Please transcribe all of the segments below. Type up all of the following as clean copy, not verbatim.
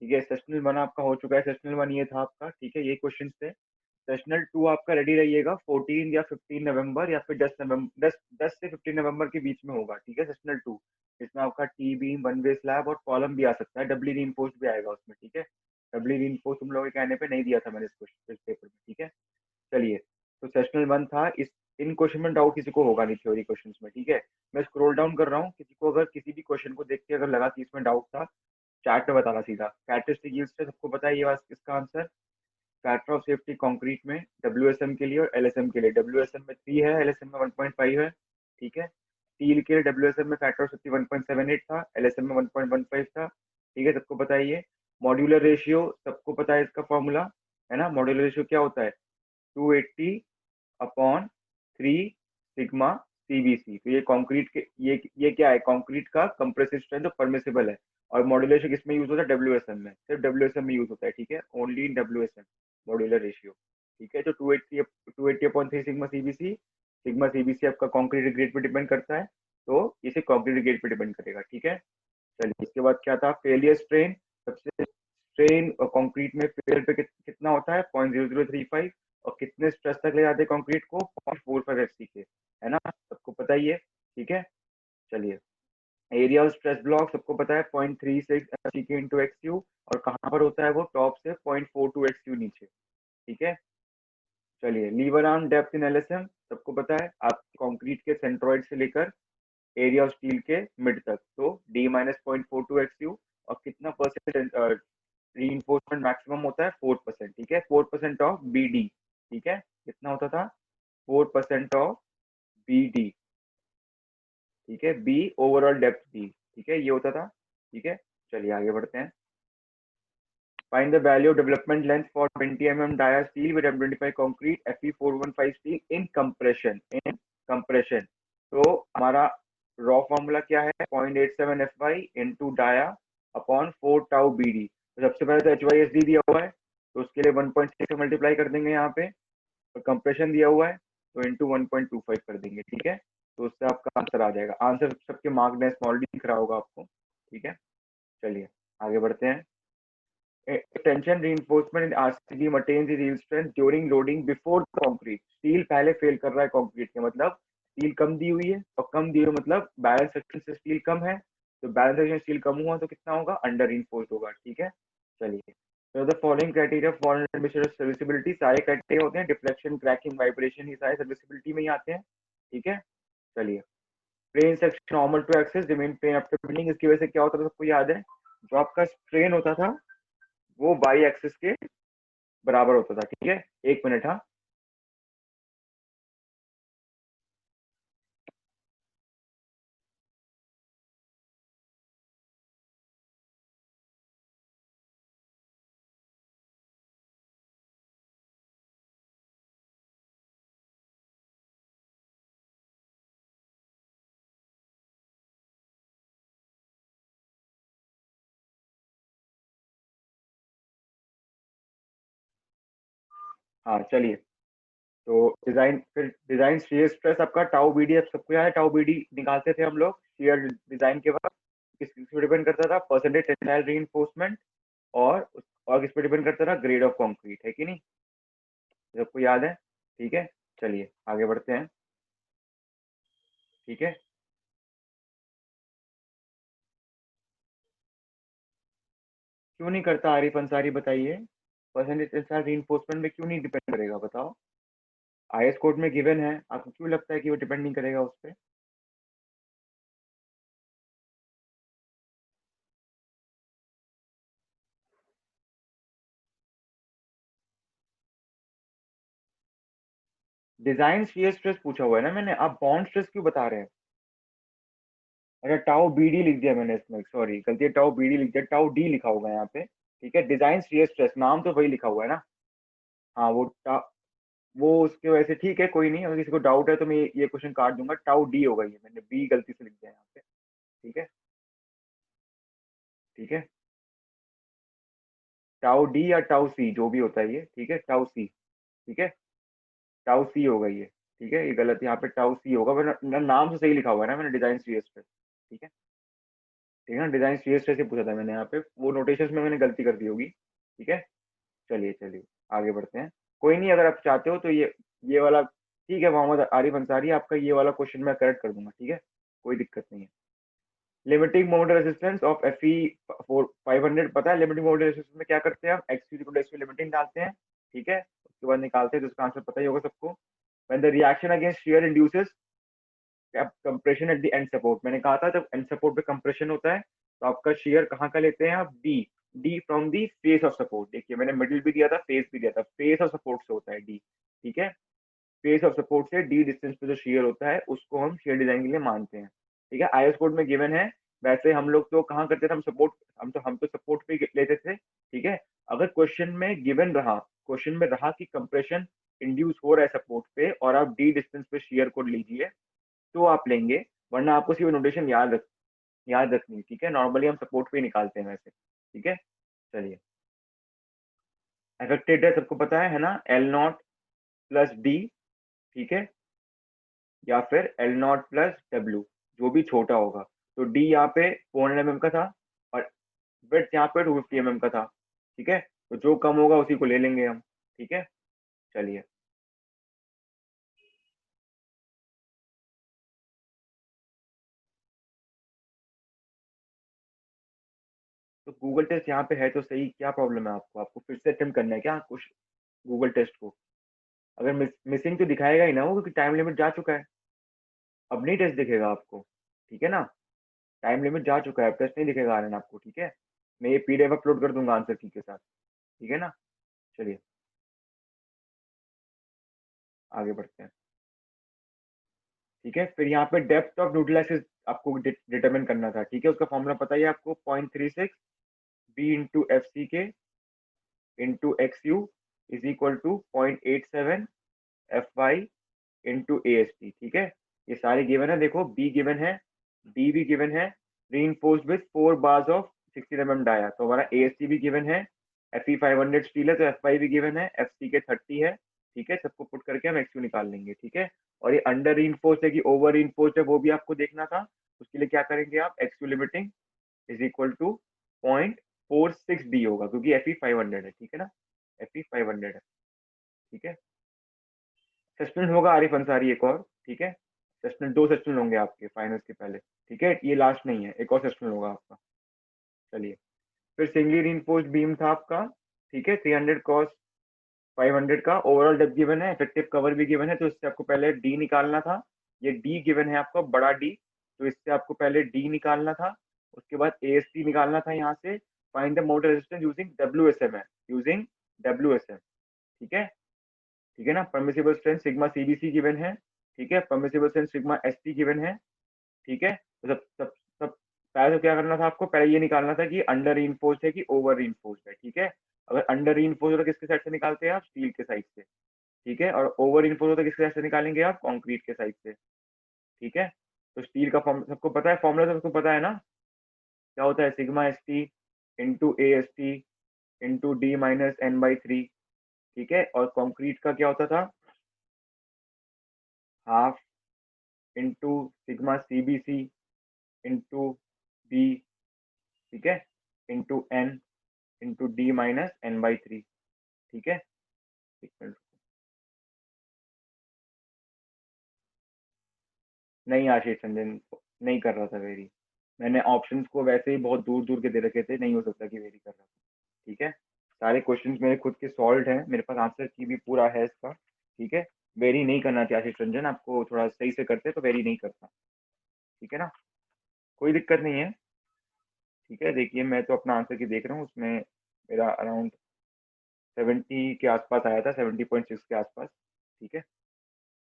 ठीक है, सेशनल 1 आपका हो चुका है, सेशनल 1 ये था आपका, ठीक है, ये क्वेश्चन थे। सेशनल 2 आपका रेडी रहिएगा, 14 या 15 नवंबर या फिर 10 नवंबर, 10 से 15 नवंबर के बीच में होगा, ठीक है, सेशनल 2। इसमें आपका T beam, one way slab और कॉलम भी आ सकता है, डबली रीइंफोर्स्ड भी आएगा उसमें, ठीक है। डबली रीइंफोर्स्ड तुम लोगों के कहने पे नहीं दिया था मैंने इस पेपर में, ठीक है। चलिए, तो सेशनल 1 था, इस इन क्वेश्चन में डाउट किसी को होगा नहीं थ्योरी क्वेश्चन में, ठीक है। मैं स्क्रॉल डाउन कर रहा हूँ, किसी को अगर किसी भी क्वेश्चन को देख के अगर लगा कि इसमें डाउट था, चैट में बताना सीधा। कैरेक्टरिस्टिक यील्ड से सबको पता है ये इसका answer. Factor of safety concrete में डब्ल्यूएसएम के लिए और एलएसएम के लिए, डब्ल्यूएसएम में 3 है, एलएसएम में 1.5 है, ठीक है। स्टील के लिए डब्ल्यूएसएम में फैक्टर ऑफ सेफ्टी 1.78 था, एलएसएम में 1.15 था, ठीक है, सबको पता है ये। मॉड्यूलर रेशियो सबको पता है इसका फॉर्मूला, है ना। मॉड्यूलर रेशियो क्या होता है, 280/3 सिग्मा सीबीसी। तो ये कंक्रीट के, ये क्या है, कंक्रीट का कंप्रेसिव स्ट्रेंथ जो परमिसिबल है। और मॉड्यूलेशन किसमें यूज होता है, डब्ल्यूएसएम में, सिर्फ डब्ल्यूएसएम में यूज होता है, ठीक है, ओनली इन डब्ल्यूएसएम मॉड्यूलर रेशियो, ठीक है। तो 280/3 सिग्मा सीबीसी आपका कंक्रीट ग्रेड पे डिपेंड करता है, तो इसे कंक्रीट ग्रेड पे डिपेंड करेगा, ठीक है। चलिए, इसके बाद क्या था, फेलियर स्ट्रेन। सबसे स्ट्रेन कंक्रीट में फेलियर पे कितना होता है, 0.0035। और कितने स्ट्रेस तक ले जाते हैं कंक्रीट को, 0.45 एफसी के, है ना, सबको पता ही है, ठीक है। चलिए, एरिया ऑफ स्ट्रेस ब्लॉक सबको पता है, 0.36 एफसी के इंटू एक्स यू। और कहाँ पर होता है वो, टॉप से 0.42 एक्स यू नीचे, ठीक है। चलिए, lever arm depth in LSM सबको पता है, आप कंक्रीट के सेंट्रोइड से लेकर एरिया ऑफ स्टील के मिड तक, तो D-0.42 एक्स यू। और कितना परसेंट रीइंफोर्समेंट मैक्सिमम होता है, 4%, ठीक है, 4% ऑफ BD, ठीक है। कितना होता था, 4% ऑफ BD, ठीक है, बी ओवरऑल डेप्थ बी, ठीक है, ये होता था, ठीक है। चलिए आगे बढ़ते हैं। Find the value of development length for 20 mm dia steel with M25 concrete Fe415 steel in compression, तो हमारा रॉ फॉर्मूला क्या है, 0.87 FY into dia upon 4 tau BD। तो सबसे पहले तो HYSD दिया हुआ है, तो उसके लिए 1.6 से मल्टीप्लाई कर देंगे यहाँ पे। और कंप्रेशन दिया हुआ है, तो इंटू 1.25 कर देंगे, ठीक है। तो उससे आपका आंसर आ जाएगा। आंसर सबके मार्क में स्मॉल डी दिख रहा होगा आपको, ठीक है। चलिए आगे बढ़ते हैं। Tension reinforcement in RCB maintains the yield strength during loading before concrete। Steel पहले फेल कर रहा है कंक्रीट के, मतलब स्टील कम दी हुई है, और कम दी हुई मतलब बैलेंस सेक्शन से स्टील कम है, तो बैलेंस सेक्शन स्टील कम हुआ तो कितना होगा, अंडर reinforced होगा, ठीक है। चलिए, तो the following criteria for serviceability, सारे क्राइटेरिया होते हैं, डिफ्लेक्शन, क्रैकिंग, वाइब्रेशन, ये सारे सर्विसिबिलिटी में ही आते हैं, ठीक है। चलिए, plane section normal to axis remain plane after bending. इसकी वजह से क्या होता था, सबको याद है, जो आपका स्ट्रेन होता था वो बाई एक्सिस के बराबर होता था, ठीक है। एक मिनट, हाँ। हाँ चलिए, तो डिजाइन, फिर डिजाइन शेयर स्ट्रेस आपका टाउ बीडी, अब सबको याद है टाउ बीडी निकालते थे हम लोग शेयर डिजाइन के बाद। किस पे डिपेंड करता था, परसेंटेज टेंसाइल रीइंफोर्समेंट। और किस पे डिपेंड करता था, ग्रेड ऑफ कंक्रीट, है कि नहीं, सबको याद है, ठीक है। चलिए आगे बढ़ते हैं, ठीक है। क्यों नहीं करता आरिफ अंसारी, बताइए, परसेंटेज टेंसाइल रीइंफोर्समेंट में क्यों नहीं डिपेंड करेगा, बताओ। आईएस कोड में गिवन है, आपको क्यों लगता है कि वो डिपेंड नहीं करेगा उस पर। डिजाइन शियर स्ट्रेस पूछा हुआ है ना मैंने, आप बॉन्ड स्ट्रेस क्यों बता रहे हैं। अच्छा, टाउ बीडी लिख दिया मैंने इसमें, सॉरी गलती है, टाउ बीडी लिख दिया, टाउ डी लिखा होगा यहाँ पे, ठीक है। डिजाइन शियर स्ट्रेस नाम तो वही लिखा हुआ है ना। हाँ, वो उसके वजह से, ठीक है, कोई नहीं, अगर किसी को डाउट है तो मैं ये क्वेश्चन काट दूंगा, टाउ डी होगा ये, मैंने बी गलती से लिख दिया यहाँ पे, ठीक है, ठीक है। टाउ डी या टाउ सी जो भी होता है ये, ठीक है, टाउ सी, ठीक है, टाउ सी होगा ये, ठीक है, ये गलत यहाँ पे टाउ सी होगा, वरना नाम तो सही लिखा हुआ है ना मैंने, डिजाइन शियर स्ट्रेस, ठीक है। ठीक है ना, डिजाइन CSS से पूछा था मैंने यहाँ पे, वो नोटेशंस में मैंने गलती कर दी होगी। ठीक है, चलिए चलिए आगे बढ़ते हैं। कोई नहीं, अगर आप चाहते हो तो ये वाला ठीक है, मोहम्मद आरिफ अंसारी, आपका ये वाला क्वेश्चन मैं करेक्ट कर दूंगा, ठीक है, कोई दिक्कत नहीं है। Limiting moment resistance of Fe 500, पता है लिमिटिंग मोमेंट रेजिस्टेंस में क्या करते हैं हम, x लिमिटिंग डालते हैं, ठीक है, उसके बाद निकालते हैं, तो उसका आंसर पता ही होगा सबको। When the reaction against shear induces compression at the end support, मैंने कहा था जब एंड सपोर्ट पे कंप्रेशन होता है तो आपका शियर कहाँ का लेते हैं आप, D, D from the face of support. देखिए मैंने मिडिल भी दिया था, फेस भी दिया था, फेस ऑफ सपोर्ट से होता है डी, ठीक है, फेस ऑफ सपोर्ट से डी डिस्टेंस पे जो शेयर होता है उसको हम शेयर डिजाइन के लिए मानते हैं, ठीक है, आईएस कोड में गिवन है। वैसे हम लोग तो कहाँ करते थे, हम तो सपोर्ट पे लेते थे, ठीक है। अगर क्वेश्चन में गिवन रहा, क्वेश्चन में रहा कि कंप्रेशन इंड्यूस हो रहा है सपोर्ट पे और आप डी डिस्टेंस पे शेयर कोड लीजिए तो आप लेंगे, वरना आपको सिर्फ नोटेशन याद रखनी है, ठीक है, नॉर्मली हम सपोर्ट पे ही निकालते हैं वैसे, ठीक है। चलिए, अफेक्टेड है सबको पता है ना, L0 प्लस डी, ठीक है, या फिर L0 प्लस डब्ल्यू, जो भी छोटा होगा। तो डी यहाँ पे 400 mm का था और विड्थ यहाँ पे 250 mm का था, ठीक है, तो जो कम होगा उसी को ले लेंगे हम, ठीक है। चलिए, तो गूगल टेस्ट यहाँ पे है तो सही, क्या प्रॉब्लम है आपको, आपको फिर से अटेम्प्ट करना है क्या कुछ गूगल टेस्ट को? अगर मिसिंग तो दिखाएगा ही ना वो, क्योंकि टाइम लिमिट जा चुका है, अब नहीं टेस्ट दिखेगा आपको, ठीक है ना, टाइम लिमिट जा चुका है, अब टेस्ट नहीं दिखेगा आनंद आपको, ठीक है। मैं ये PDF अपलोड कर दूंगा आंसर की के साथ, ठीक है ना। चलिए आगे बढ़ते हैं, ठीक है। फिर यहाँ पे डेप्थ ऑफ न्यूट्रलाइसिस आपको डिटरमिन करना था, ठीक है, उसका फॉर्मूला पता है आपको, 0.36 B into F C K into X U is equal to 0.87 F Y into A S T, ठीक है। ये सारे गिवन है, देखो बी गिवन है, डी भी गिवन है, reinforced with 4 bars of 16 mm dia, तो हमारा ए एस टी भी गिवन है, FE 500 स्टील है तो एफ वाई भी गिवन है, एफ सी के 30 है, ठीक है, सबको पुट करके हम एक्स यू निकाल लेंगे, ठीक है। और ये अंडर रीइंफोर्स्ड है कि ओवर रीइंफोर्स्ड है वो भी आपको देखना था, उसके लिए क्या करेंगे आप, X U limiting is equal to 0.46 D होगा, क्योंकि FE 500 है, ठीक है ना, FE 500 है, ठीक है। सेशनल होगा आरिफ अंसारी एक और, ठीक है, सेशनल 2 सेशनल होंगे आपके फाइनल्स के पहले, ठीक है, ये लास्ट नहीं है, एक और सेशनल होगा आपका। चलिए, फिर सिंगली रीइंफोर्स्ड बीम था आपका, ठीक है, 300 कॉस 500 का, ओवरऑल डेप्थ गिवन है, इफेक्टिव कवर भी गिवन है, तो इससे आपको पहले डी निकालना था, ये डी गिवन है आपको बड़ा डी, तो इससे आपको पहले डी निकालना था, उसके बाद AST निकालना था यहाँ से, find the motor resistance using WSM है, यूजिंग WSM, ठीक है, ठीक है ना। Permissible strength sigma CBC given है, ठीक है, permissible strength sigma ST given है, ठीक है, तो सब सब सब पहले तो क्या करना था आपको, पहले ये निकालना था कि अंडर रीइंफोर्स्ड है कि ओवर रीइंफोर्स्ड है, ठीक है। अगर अंडर रीइंफोर्स्ड है तो किसके साइड से निकालते हैं आप, स्टील के साइड से, ठीक है, और ओवर रीइंफोर्स्ड है तो किसके साइड से निकालेंगे आप, कंक्रीट के साइड से, ठीक है। तो स्टील का फॉर्म सबको पता है, फॉर्मूला सबको पता है ना, क्या होता है, sigma ST into AST into D-N/3, ठीक है, और कंक्रीट का क्या होता था, half into sigma CBC into B, ठीक है, इंटू N इंटू D-N/3, ठीक है। एक मिनट, नहीं आशीष रंजन, नहीं कर रहा था वेरी, मैंने ऑप्शंस को वैसे ही बहुत दूर दूर के दे रखे थे, नहीं हो सकता कि वेरी कर रहा था, ठीक है। सारे क्वेश्चंस मेरे खुद के सॉल्व हैं, मेरे पास आंसर की भी पूरा है इसका, ठीक है। वेरी नहीं करना चाहिए आशीष रंजन, आपको थोड़ा सही से करते तो वेरी नहीं करता, ठीक है ना, कोई दिक्कत नहीं है, ठीक है। देखिए मैं तो अपना आंसर की देख रहा हूँ, उसमें मेरा अराउंड 70 के आसपास आया था, 70.6 के आसपास, ठीक है।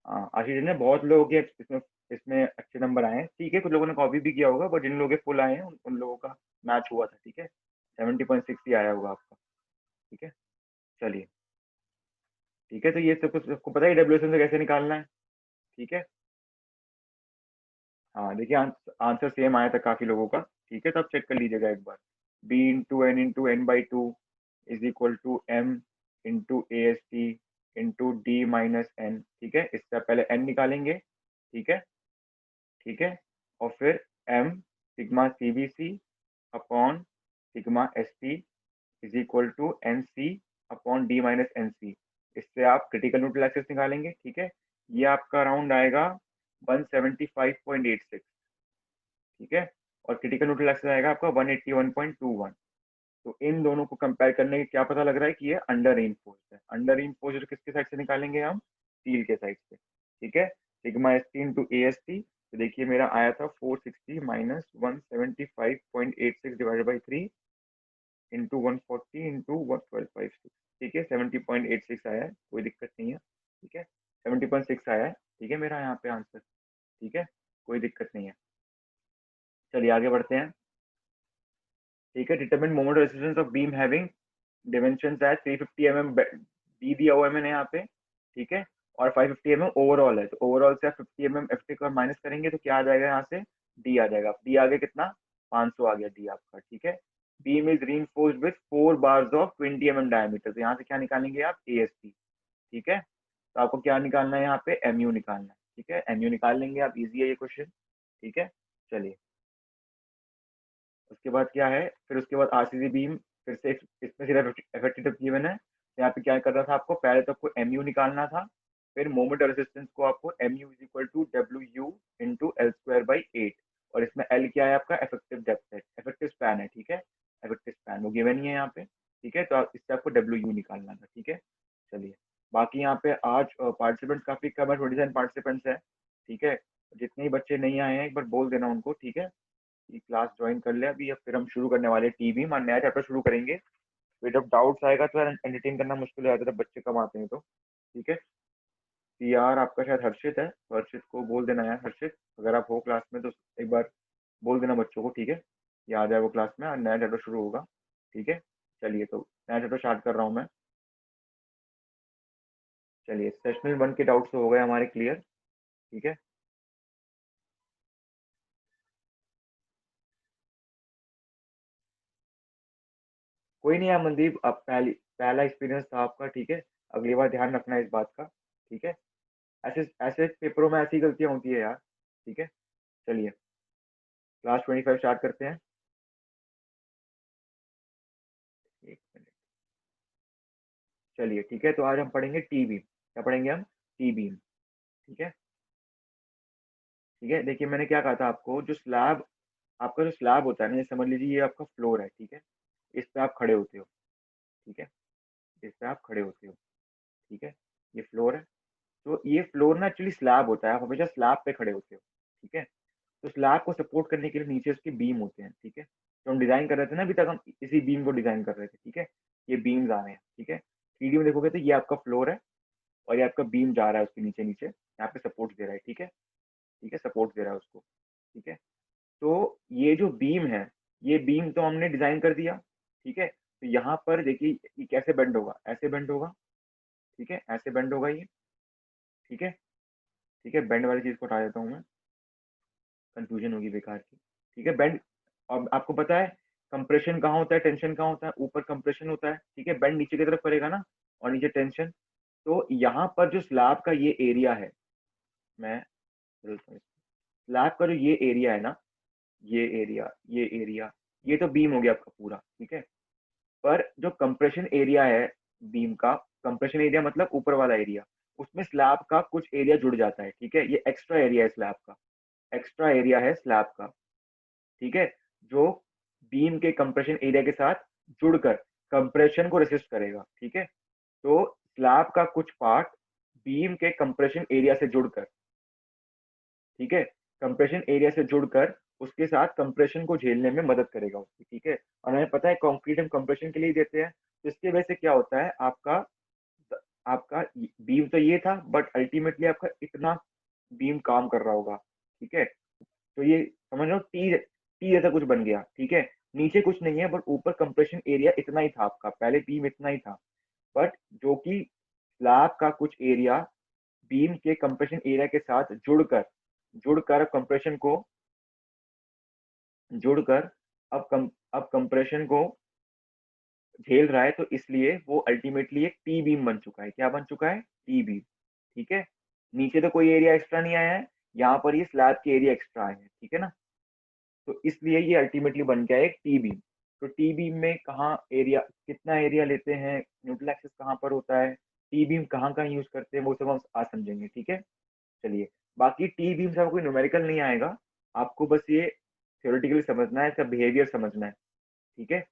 हाँ आशीष ने बहुत लोगों के इसमें इसमें अच्छे नंबर आए हैं, ठीक है, कुछ लोगों ने कॉपी भी किया होगा, बट जिन लोगों के फुल आए हैं उन लोगों का मैच हुआ था, ठीक है, 70.6 ही आया होगा आपका, ठीक है। चलिए, ठीक है, तो ये सबको सबको पता है WSM से कैसे निकालना है, ठीक है। हाँ देखिए आंसर सेम आया था काफी लोगों का, ठीक है, तो आप चेक कर लीजिएगा एक बार, B/N/N/2 is equal to M into AST into D-N, ठीक है, इससे पहले N निकालेंगे, ठीक है, ठीक है, और फिर M sigma CBC upon sigma S T is equal to N C upon D minus N C. इससे आप क्रिटिकल न्यूट्रल एक्सिस निकालेंगे, ठीक है। ये आपका राउंड आएगा 175.86, ठीक है। और क्रिटिकल न्यूट्रल एक्सिस आएगा आपका 181.21। तो इन दोनों को कंपेयर करने के क्या पता लग रहा है कि ये अंडर रेनफोर्स्ड है। अंडर रेनफोर्स्ड किसके साइड से निकालेंगे हम? स्टील के साइड से, ठीक है। Sigma S T into A S T, तो देखिए मेरा आया था 460 minus 175.86 divided by 3 into 140 into 1256, ठीक है। 70.86 आया है, कोई दिक्कत नहीं है, ठीक है। 70.6 आया है, ठीक है मेरा यहाँ पे आंसर, ठीक है, कोई दिक्कत नहीं है। चलिए आगे बढ़ते हैं, ठीक है। Determine moment resistance of beam having dimensions है 350 mm डी दिया हुआ है मैंने यहाँ पे, ठीक है। और 550 mm ओवरऑल है, तो ओवरऑल से आप 50 mm एफ टी का माइनस करेंगे तो क्या आ जाएगा यहाँ से? डी आ जाएगा। डी आ गया कितना? 500 आ गया डी आपका, ठीक है। Beam is reinforced with 4 bars of 20 mm diameter, तो यहाँ से क्या निकालेंगे आप? ए एस टी, ठीक है। तो आपको क्या निकालना है यहाँ पे? एम यू निकालना है, ठीक है। एम यू निकाल लेंगे आप, इजी है ये क्वेश्चन, ठीक है। चलिए उसके बाद क्या है, फिर उसके बाद आरसीसी बीम, फिर से इसमें सिर्फ इफेक्टिव गिवन है। यहाँ पे क्या करना था आपको? पहले तो आपको एम यू निकालना था, फिर मोमेंट रेजिस्टेंस को आपको M U is equal to W U into L square by 8। और इसमें एल क्या है आपका? इफेक्टिव डेप्थ है, इफेक्टिव स्पैन है, ठीक है। इफेक्टिव स्पैन वो गिवन ही है यहाँ पे, ठीक है। तो इससे आपको डब्ल्यू यू निकालना था, ठीक है। चलिए बाकी यहाँ पे आज पार्टिसिपेंट्स काफी कम है, 27 पार्टिसिपेंट्स है, ठीक है। जितने ही बच्चे नहीं आए हैं एक बार बोल देना उनको, ठीक है, कि क्लास ज्वाइन कर ले अभी। अब फिर हम शुरू करने वाले टीवी और नया चैप्टर शुरू करेंगे। फिर जब डाउट्स आएगा तो एंटरटेन करना मुश्किल हो जाता है, जब बच्चे कम आते हैं तो, ठीक है। यार आपका शायद हर्षित है, तो हर्षित को बोल देना यार, हर्षित अगर आप हो क्लास में तो एक बार बोल देना बच्चों को, ठीक है। ये आ जाए वो क्लास में और नया चैप्टर शुरू होगा, ठीक है। चलिए तो नया चैप्टर स्टार्ट कर रहा हूँ मैं। चलिए सेशनल 1 के डाउट्स हो गए हमारे क्लियर, ठीक है। कोई नहीं यार मनदीप, अब पहला एक्सपीरियंस था आपका, ठीक है। अगली बार ध्यान रखना इस बात का, ठीक है। ऐसे ऐसे पेपरों में ऐसी गलतियां होती है यार, ठीक है। चलिए क्लास 25 स्टार्ट करते हैं। एक मिनट, चलिए ठीक है। तो आज हम पढ़ेंगे टी बीम। क्या पढ़ेंगे हम? टी बीम, ठीक है। ठीक है, देखिए मैंने क्या कहा था आपको, जो स्लैब, आपका जो स्लैब होता है ना, ये समझ लीजिए ये आपका फ्लोर है, ठीक है। इस पे आप खड़े होते हो, ठीक है। इस पे आप खड़े होते हो, ठीक है। ये फ्लोर है। तो ये फ्लोर ना एक्चुअली स्लैब होता है, आप हमेशा स्लैब पे खड़े होते हो, ठीक है। तो स्लैब को सपोर्ट करने के लिए नीचे उसके बीम होते हैं, ठीक है। तो हम डिजाइन कर रहे थे ना, अभी तक हम इसी बीम को डिजाइन कर रहे थे, ठीक है। ये बीम्स आ रहे हैं, ठीक है। 3D में देखोगे तो ये आपका फ्लोर है और ये आपका बीम जा रहा है उसके नीचे नीचे, यहाँ पे सपोर्ट दे रहा है, ठीक है। ठीक है, सपोर्ट दे रहा है उसको, ठीक है। तो ये जो बीम है, ये बीम तो हमने डिजाइन कर दिया, ठीक है। तो यहाँ पर देखिए ये कैसे बेंड होगा, ऐसे बेंड होगा, ठीक है, ऐसे बेंड होगा ये, ठीक है। ठीक है, बेंड वाली चीज को हटा देता हूँ मैं, कंफ्यूजन होगी बेकार की, ठीक है। बेंड, अब आपको पता है कंप्रेशन कहाँ होता है, टेंशन कहाँ होता है? ऊपर कंप्रेशन होता है, ठीक है। बेंड नीचे की तरफ करेगा ना, और नीचे टेंशन। तो यहाँ पर जो स्लैब का ये एरिया है, मैं स्लैब का जो ये एरिया है ना, ये एरिया, ये तो बीम हो गया आपका पूरा, ठीक है। पर जो कंप्रेशन एरिया है बीम का, कंप्रेशन एरिया मतलब ऊपर वाला एरिया, उसमें स्लैब का कुछ एरिया जुड़ जाता है, ठीक है। ये एक्स्ट्रा एरिया है स्लैब का, एक्स्ट्रा एरिया है स्लैब का, ठीक है। जो बीम के कंप्रेशन एरिया के साथ जुड़कर कंप्रेशन को रेसिस्ट करेगा, ठीक है। तो स्लैब का कुछ पार्ट बीम के कंप्रेशन एरिया से जुड़कर, ठीक है, कंप्रेशन एरिया से जुड़कर उसके साथ कंप्रेशन को झेलने में मदद करेगा उसकी, ठीक है। और हमें पता है कंक्रीट हम कंप्रेशन के लिए देते हैं, तो इसकी वजह से क्या होता है, आपका आपका बीम तो ये था, बट अल्टीमेटली आपका इतना बीम काम कर रहा होगा, ठीक है। तो ये समझ लो टी टी जैसा कुछ बन गया, ठीक है। नीचे कुछ नहीं है, बट ऊपर कंप्रेशन एरिया इतना ही था आपका, पहले बीम इतना ही था, बट जो कि स्लैब का कुछ एरिया बीम के कंप्रेशन एरिया के साथ जुड़कर कंप्रेशन को जुड़कर अब कंप्रेशन को झेल रहा है, तो इसलिए वो अल्टीमेटली एक टी बीम बन चुका है। क्या बन चुका है? टी बीम, ठीक है। नीचे तो कोई एरिया एक्स्ट्रा नहीं आया है, यहाँ पर ये स्लैब के एरिया एक्स्ट्रा आए हैं, ठीक है ना। तो इसलिए ये अल्टीमेटली बन गया एक टी बीम। तो टी बीम में कहाँ एरिया, कितना एरिया लेते हैं, न्यूट्रल एक्सिस कहाँ पर होता है, टी बीम कहाँ कहाँ यूज करते हैं, वो सब हम आज समझेंगे, ठीक है। चलिए, बाकी टी बीम से आपको कोई न्यूमेरिकल नहीं आएगा, आपको बस ये थ्योरेटिकली समझना है, इसका बिहेवियर समझना है, ठीक है।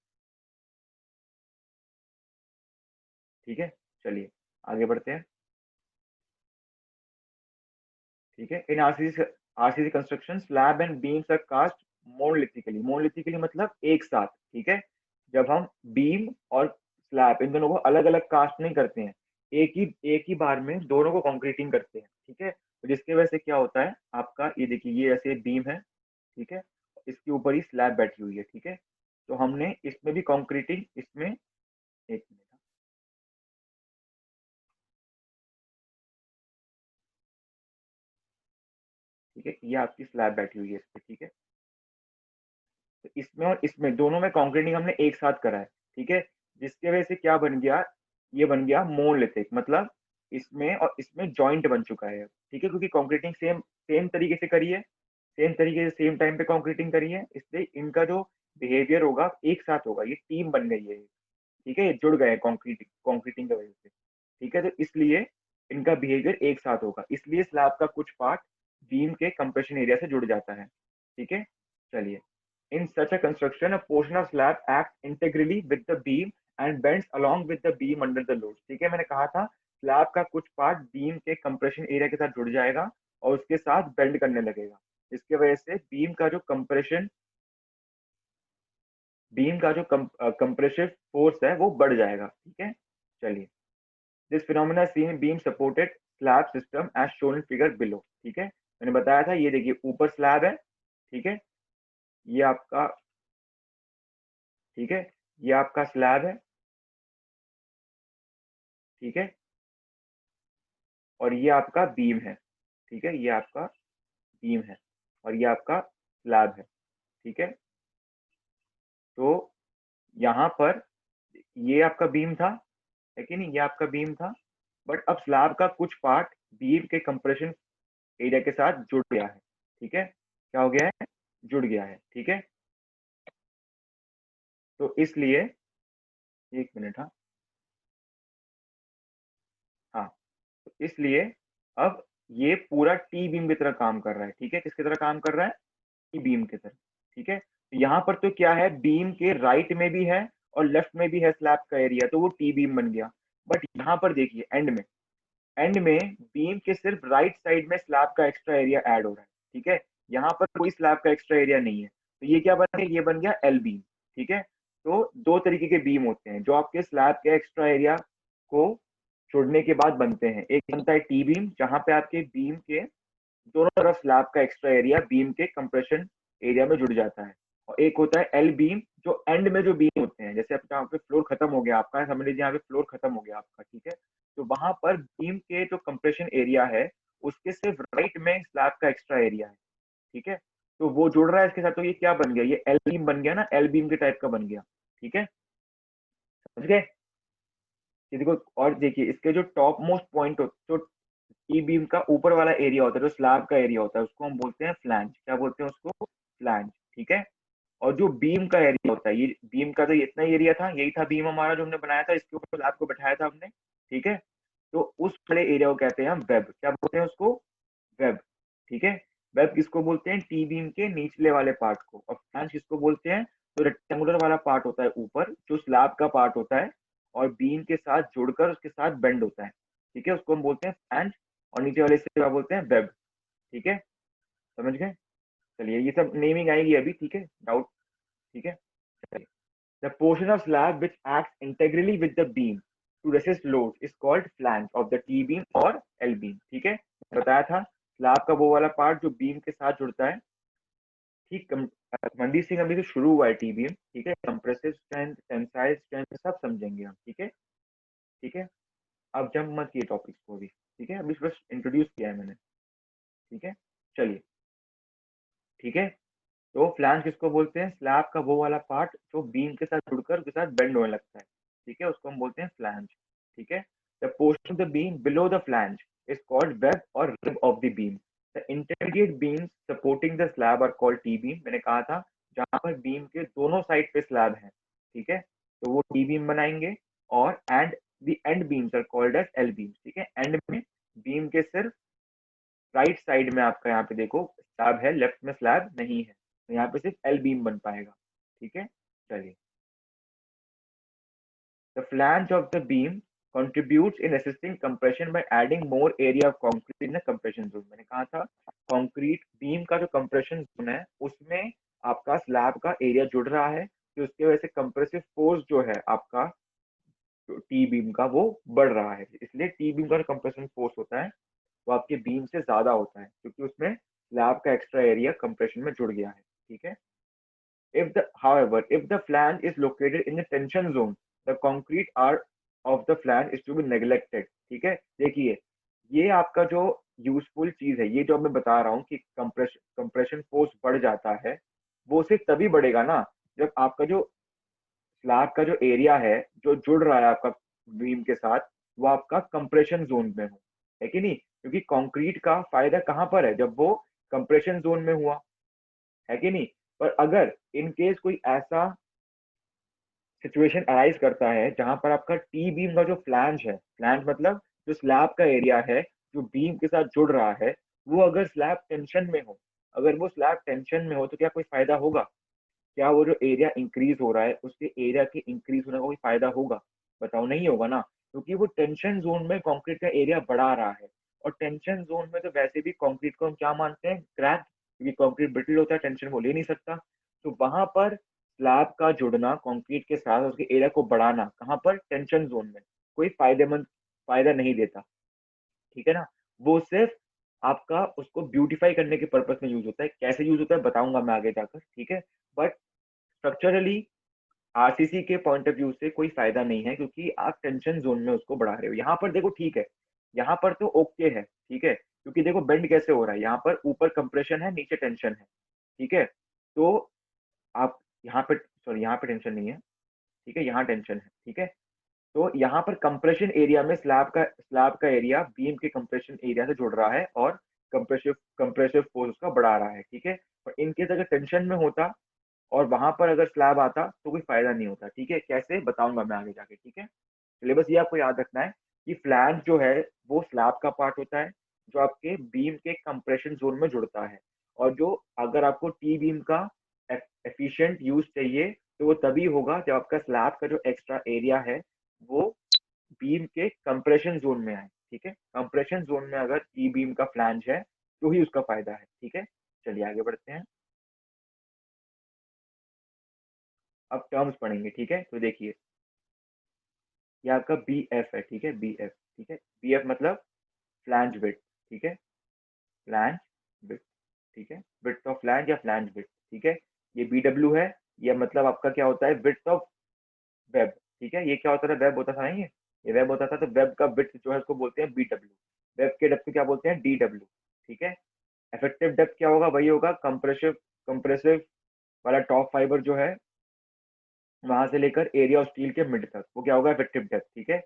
ठीक है, चलिए आगे बढ़ते हैं। ठीक है, in RCC construction slab and beams are cast monolithically. Monolithically मतलब एक साथ, ठीक है। जब हम बीम और स्लैब इन दोनों को अलग अलग कास्ट नहीं करते हैं, एक ही बार में दोनों को कंक्रीटिंग करते हैं, ठीक है। तो जिसकी वजह से क्या होता है आपका, ये देखिए ये ऐसे बीम है, ठीक है, इसके ऊपर ही स्लैब बैठी हुई है, ठीक है। तो हमने इसमें भी कंक्रीटिंग, इसमें, एक मिनट, ठीक है, ये आपकी स्लैब बैठी हुई है इस पे, ठीक है। तो इसमें और इसमें दोनों में कंक्रीटिंग हमने एक साथ करा है, ठीक है। जिसकी वजह से क्या बन गया, ये बन गया मोनोलिथिक, मतलब इसमें और इसमें जॉइंट बन चुका है, ठीक है, क्योंकि कंक्रीटिंग सेम सेम तरीके से करी है, सेम तरीके से सेम टाइम पे कंक्रीटिंग करी है, इसलिए इनका जो बिहेवियर होगा एक साथ होगा, ये टीम बन गई है, ठीक है, ये जुड़ गए कंक्रीटिंग की वजह से, ठीक है। तो इसलिए इनका बिहेवियर एक साथ होगा, इसलिए स्लैब का कुछ पार्ट बीम के कंप्रेशन एरिया से जुड़ जाता है, ठीक है। चलिए, in such a construction a portion of slab acts integrally with the beam and bends along with the beam under the load। ठीक है, मैंने कहा था स्लैब का कुछ पार्ट बीम के कंप्रेशन एरिया के साथ जुड़ जाएगा और उसके साथ बेंड करने लगेगा, इसके वजह से बीम का जो कंप्रेसिव फोर्स है वो बढ़ जाएगा, ठीक है। चलिए, this phenomena seen beam supported slab system as shown in figure below. ठीक है, मैंने बताया था, ये देखिए ऊपर स्लैब है, ठीक है, ये आपका, ठीक है, ये आपका स्लैब है, ठीक है, और ये आपका बीम है, ठीक है, ये आपका बीम है और ये आपका स्लैब है, ठीक है। तो यहाँ पर ये आपका बीम था, है कि नहीं, ये आपका बीम था, बट अब स्लैब का कुछ पार्ट बीम के कंप्रेशन एरिया के साथ जुड़ गया है, ठीक है, क्या हो गया है, जुड़ गया है, ठीक है। तो इसलिए, एक मिनट, हाँ, हाँ, तो इसलिए अब ये पूरा टी बीम की तरह काम कर रहा है, ठीक है, किसकी तरह काम कर रहा है, टी बीम की तरह, ठीक है। तो यहाँ पर तो क्या है, बीम के राइट में भी है और लेफ्ट में भी है स्लैब का एरिया, तो वो टी बीम बन गया। बट यहाँ पर देखिए एंड में बीम के सिर्फ राइट साइड में स्लैब का एक्स्ट्रा एरिया ऐड हो रहा है, ठीक है, यहाँ पर कोई स्लैब का एक्स्ट्रा एरिया नहीं है, तो ये क्या बन गया, ये बन गया एल बीम, ठीक है। तो दो तरीके के बीम होते हैं जो आपके स्लैब के एक्स्ट्रा एरिया को जोड़ने के बाद बनते हैं, एक बनता है टी बीम जहां पे आपके बीम के दोनों तरफ स्लैब का एक्स्ट्रा एरिया बीम के कंप्रेशन एरिया में जुड़ जाता है, और एक होता है एल बीम जो एंड में जो बीम होते हैं, जैसे आप जहाँ पे फ्लोर खत्म हो गया आपका, समझ लीजिए यहाँ पे फ्लोर खत्म हो गया आपका, ठीक है, तो वहां पर बीम के जो कंप्रेशन एरिया है उसके सिर्फ राइट में स्लैब का एक्स्ट्रा एरिया है, ठीक है, तो वो जुड़ रहा है इसके साथ, तो ये क्या बन गया, ये एल बीम बन गया ना, एल बीम के टाइप का बन गया, ठीक है, समझ गए। ये देखो, और देखिए इसके जो टॉप मोस्ट पॉइंट जो ई बीम का ऊपर वाला एरिया होता है, जो स्लैब का एरिया होता है, उसको हम बोलते हैं फ्लैंज, क्या बोलते हैं उसको, फ्लैंज, ठीक है। और जो बीम का एरिया होता है, ये बीम का तो ये इतना एरिया था, यही था बीम हमारा जो हमने बनाया था, इसके ऊपर स्लैब को बैठाया था हमने, ठीक है। तो उस बड़े एरिया को कहते हैं हम वेब, क्या बोलते हैं उसको, वेब, ठीक है। वेब किसको बोलते हैं, टी बीम के निचले वाले पार्ट को, और फ्लैंज किसको बोलते हैं, तो रेक्टेंगुलर वाला पार्ट होता है ऊपर जो स्लैब का पार्ट होता है और बीम के साथ जुड़कर उसके साथ बेंड होता है, ठीक है, उसको हम बोलते हैं फ्लैंज, और नीचे वाले से क्या बोलते हैं, वेब, ठीक है, समझ गए। चलिए, ये सब नेमिंग आएगी अभी, ठीक है, डाउट, ठीक है, चलिए। The portion of slab which act integrally with the beam to resist load is called flange of the T beam और एल बीम, ठीक है, बताया था स्लैब का वो वाला पार्ट जो बीम के साथ जुड़ता है, ठीक, मंदी सिंह अभी तो शुरू हुआ है टी बीम, ठीक है, कंप्रेसिव स्ट्रेंथ, टेंसाइल स्ट्रेंथ सब समझेंगे हम, ठीक है, ठीक है। अब जंप मत किए टॉपिक्स को अभी, ठीक है, अभी बस इंट्रोड्यूस किया है मैंने, ठीक है, चलिए, ठीक है। तो फ्लैंज किसको बोलते हैं, स्लैब का वो वाला पार्ट जो बीम के साथ जुड़कर उसके साथ बेंड होने लगता है, ठीक है, उसको हम बोलते हैं फ्लैंज, ठीक है। The portion of the beam below the flange is called web और rib of the beam. The intermediate beams supporting the slab are called T beam. मैंने कहा था जहां पर बीम के दोनों साइड पे स्लैब है, ठीक है, तो वो टी बीम बनाएंगे। और and the end beams are called as L beams, ठीक है। एंड में बीम के सिर्फ राइट साइड में आपका यहाँ पे देखो स्लैब है, लेफ्ट में स्लैब नहीं है, तो यहाँ पे सिर्फ एल बीम बन पाएगा, ठीक है। चलिए, the flange of the beam contributes in assisting compression by adding more area of concrete in the compression zone। मैंने कहा था कंक्रीट बीम का जो कंप्रेशन जोन है उसमें आपका स्लैब का एरिया जुड़ रहा है, तो उसकी वजह से कंप्रेसिव फोर्स जो है आपका टी बीम का वो बढ़ रहा है। इसलिए टी बीम का जो कंप्रेशन फोर्स होता है वो आपके बीम से ज्यादा होता है, क्योंकि उसमें स्लैब का एक्स्ट्रा एरिया कंप्रेशन में जुड़ गया है, ठीक है। If the flange is located in the tension zone, the concrete arc of the flange is to be neglected। ठीक है, देखिए ये आपका जो यूजफुल चीज है, ये जो मैं बता रहा हूँ कि कंप्रेशन फोर्स बढ़ जाता है, वो सिर्फ तभी बढ़ेगा ना जब आपका जो स्लैब का जो एरिया है जो जुड़ रहा है आपका बीम के साथ, वो आपका कंप्रेशन जोन में हो, है कि नहीं। क्योंकि कंक्रीट का फायदा कहाँ पर है, जब वो कंप्रेशन जोन में हुआ, है कि नहीं। पर अगर इन केस कोई ऐसा सिचुएशन अराइज करता है जहां पर आपका टी बीम का जो फ्लैंज है, फ्लैंज मतलब जो स्लैब का एरिया है जो बीम के साथ जुड़ रहा है, वो अगर स्लैब टेंशन में हो, अगर वो स्लैब टेंशन में हो तो क्या कोई फायदा होगा? क्या वो जो एरिया इंक्रीज हो रहा है उसके एरिया के इंक्रीज होने का कोई फायदा होगा? बताओ, नहीं होगा ना, क्योंकि वो टेंशन जोन में कंक्रीट का एरिया बढ़ा रहा है। और टेंशन जोन में तो वैसे भी कंक्रीट को हम क्या मानते हैं, क्रैक, क्योंकि कंक्रीट ब्रिटल होता है, टेंशन वो ले नहीं सकता। तो वहां पर स्लैब का जुड़ना कंक्रीट के साथ उसके एरिया को बढ़ाना कहाँ पर, टेंशन जोन में, कोई फायदेमंद फायदा नहीं देता, ठीक है ना। वो सिर्फ आपका उसको ब्यूटीफाई करने के पर्पज में यूज होता है। कैसे यूज होता है बताऊंगा मैं आगे जाकर, ठीक है। बट स्ट्रक्चरली आरसीसी के पॉइंट ऑफ व्यू से कोई फायदा नहीं है, क्योंकि आप टेंशन जोन में उसको बढ़ा रहे हो। यहाँ पर देखो, ठीक है, यहाँ पर तो ओके है, ठीक है, क्योंकि देखो बेंड कैसे हो रहा है, यहाँ पर ऊपर कंप्रेशन है, नीचे टेंशन है, ठीक है। तो आप यहाँ पे, सॉरी यहाँ पे टेंशन नहीं है, ठीक है, यहाँ टेंशन है, ठीक है। तो यहाँ पर कंप्रेशन एरिया में स्लैब का एरिया बीम के कंप्रेशन एरिया से जुड़ रहा है और कंप्रेसिव कंप्रेसिव फोर्स उसका बढ़ा रहा है, ठीक है। और इनकेस अगर टेंशन में होता और वहां पर अगर स्लैब आता तो कोई फायदा नहीं होता, ठीक है। कैसे बताऊंगा मैं आगे जाके, ठीक है। चलिए, बस ये आपको याद रखना है कि फ्लैंज जो है वो स्लैब का पार्ट होता है जो आपके बीम के कंप्रेशन जोन में जुड़ता है। और जो अगर आपको टी बीम का एफिशिएंट यूज चाहिए तो वो तभी होगा जब आपका स्लैब का जो एक्स्ट्रा एरिया है वो बीम के कंप्रेशन जोन में आए, ठीक है। कंप्रेशन जोन में अगर टी बीम का फ्लैंज है तो ही उसका फायदा है, ठीक है। चलिए आगे बढ़ते हैं, अब टर्म्स पढ़ेंगे, ठीक है। तो देखिए, ये आपका बी एफ है, ठीक है, बी एफ, ठीक है। बी एफ मतलब फ्लैंज विड्थ, ठीक है, फ्लैंज विड्थ, ठीक है, विड्थ ऑफ फ्लैंज या फ्लैंज विड्थ, ठीक है। ये बी डब्ल्यू है, ये मतलब आपका क्या होता है, विड्थ ऑफ वेब, ठीक है। ये क्या होता था, वेब होता था ना, ये वेब होता था, तो वेब का विड्थ जो है उसको बोलते हैं बी डब्ल्यू। वेब के डेप्थ को क्या बोलते हैं, डी डब्ल्यू, ठीक है। इफेक्टिव डेप्थ क्या होगा, वही होगा कंप्रेसिव कंप्रेसिव वाला टॉप फाइबर जो है वहां से लेकर एरिया ऑफ स्टील के मिड तक, वो क्या होगा, इफेक्टिव डेप्थ, ठीक है।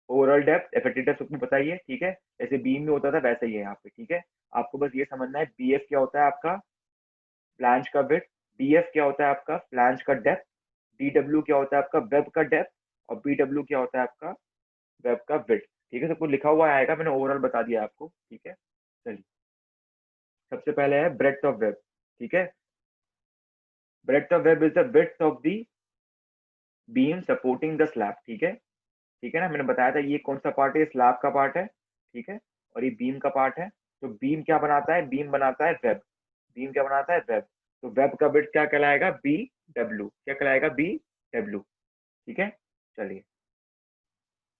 ओवरऑल डेप्थ, इफेक्टिव डेप्थ सबको पता ही है, ठीक है। जैसे बीम में होता था वैसा ही है यहाँ पे, ठीक है। आपको बस ये समझना है बी एफ क्या होता है आपका, फ्लैंज का विड्थ, डी एफ क्या होता है आपका, फ्लैंज का डेप्थ, डी डब्ल्यू क्या होता है आपका, वेब का डेप्थ, और बी डब्ल्यू क्या होता है आपका, वेब का विड्थ, ठीक है। सबको लिखा हुआ आएगा, मैंने ओवरऑल बता दिया आपको, ठीक है। चलिए, सबसे पहले है ब्रेड्थ ऑफ वेब, ठीक है। Breadth of web is the width of the beam supporting the slab, ठीक है, ठीक है ना। मैंने बताया था ये कौन सा पार्ट है, स्लैब का पार्ट है, ठीक है, और ये बीम का पार्ट है। तो बीम क्या बनाता है, बीम बनाता है वेब, बीम क्या बनाता है, वेब। तो वेब का विड्थ क्या कहलाएगा, बी डब्ल्यू, क्या कहलाएगा, बी डब्ल्यू, ठीक है। चलिए,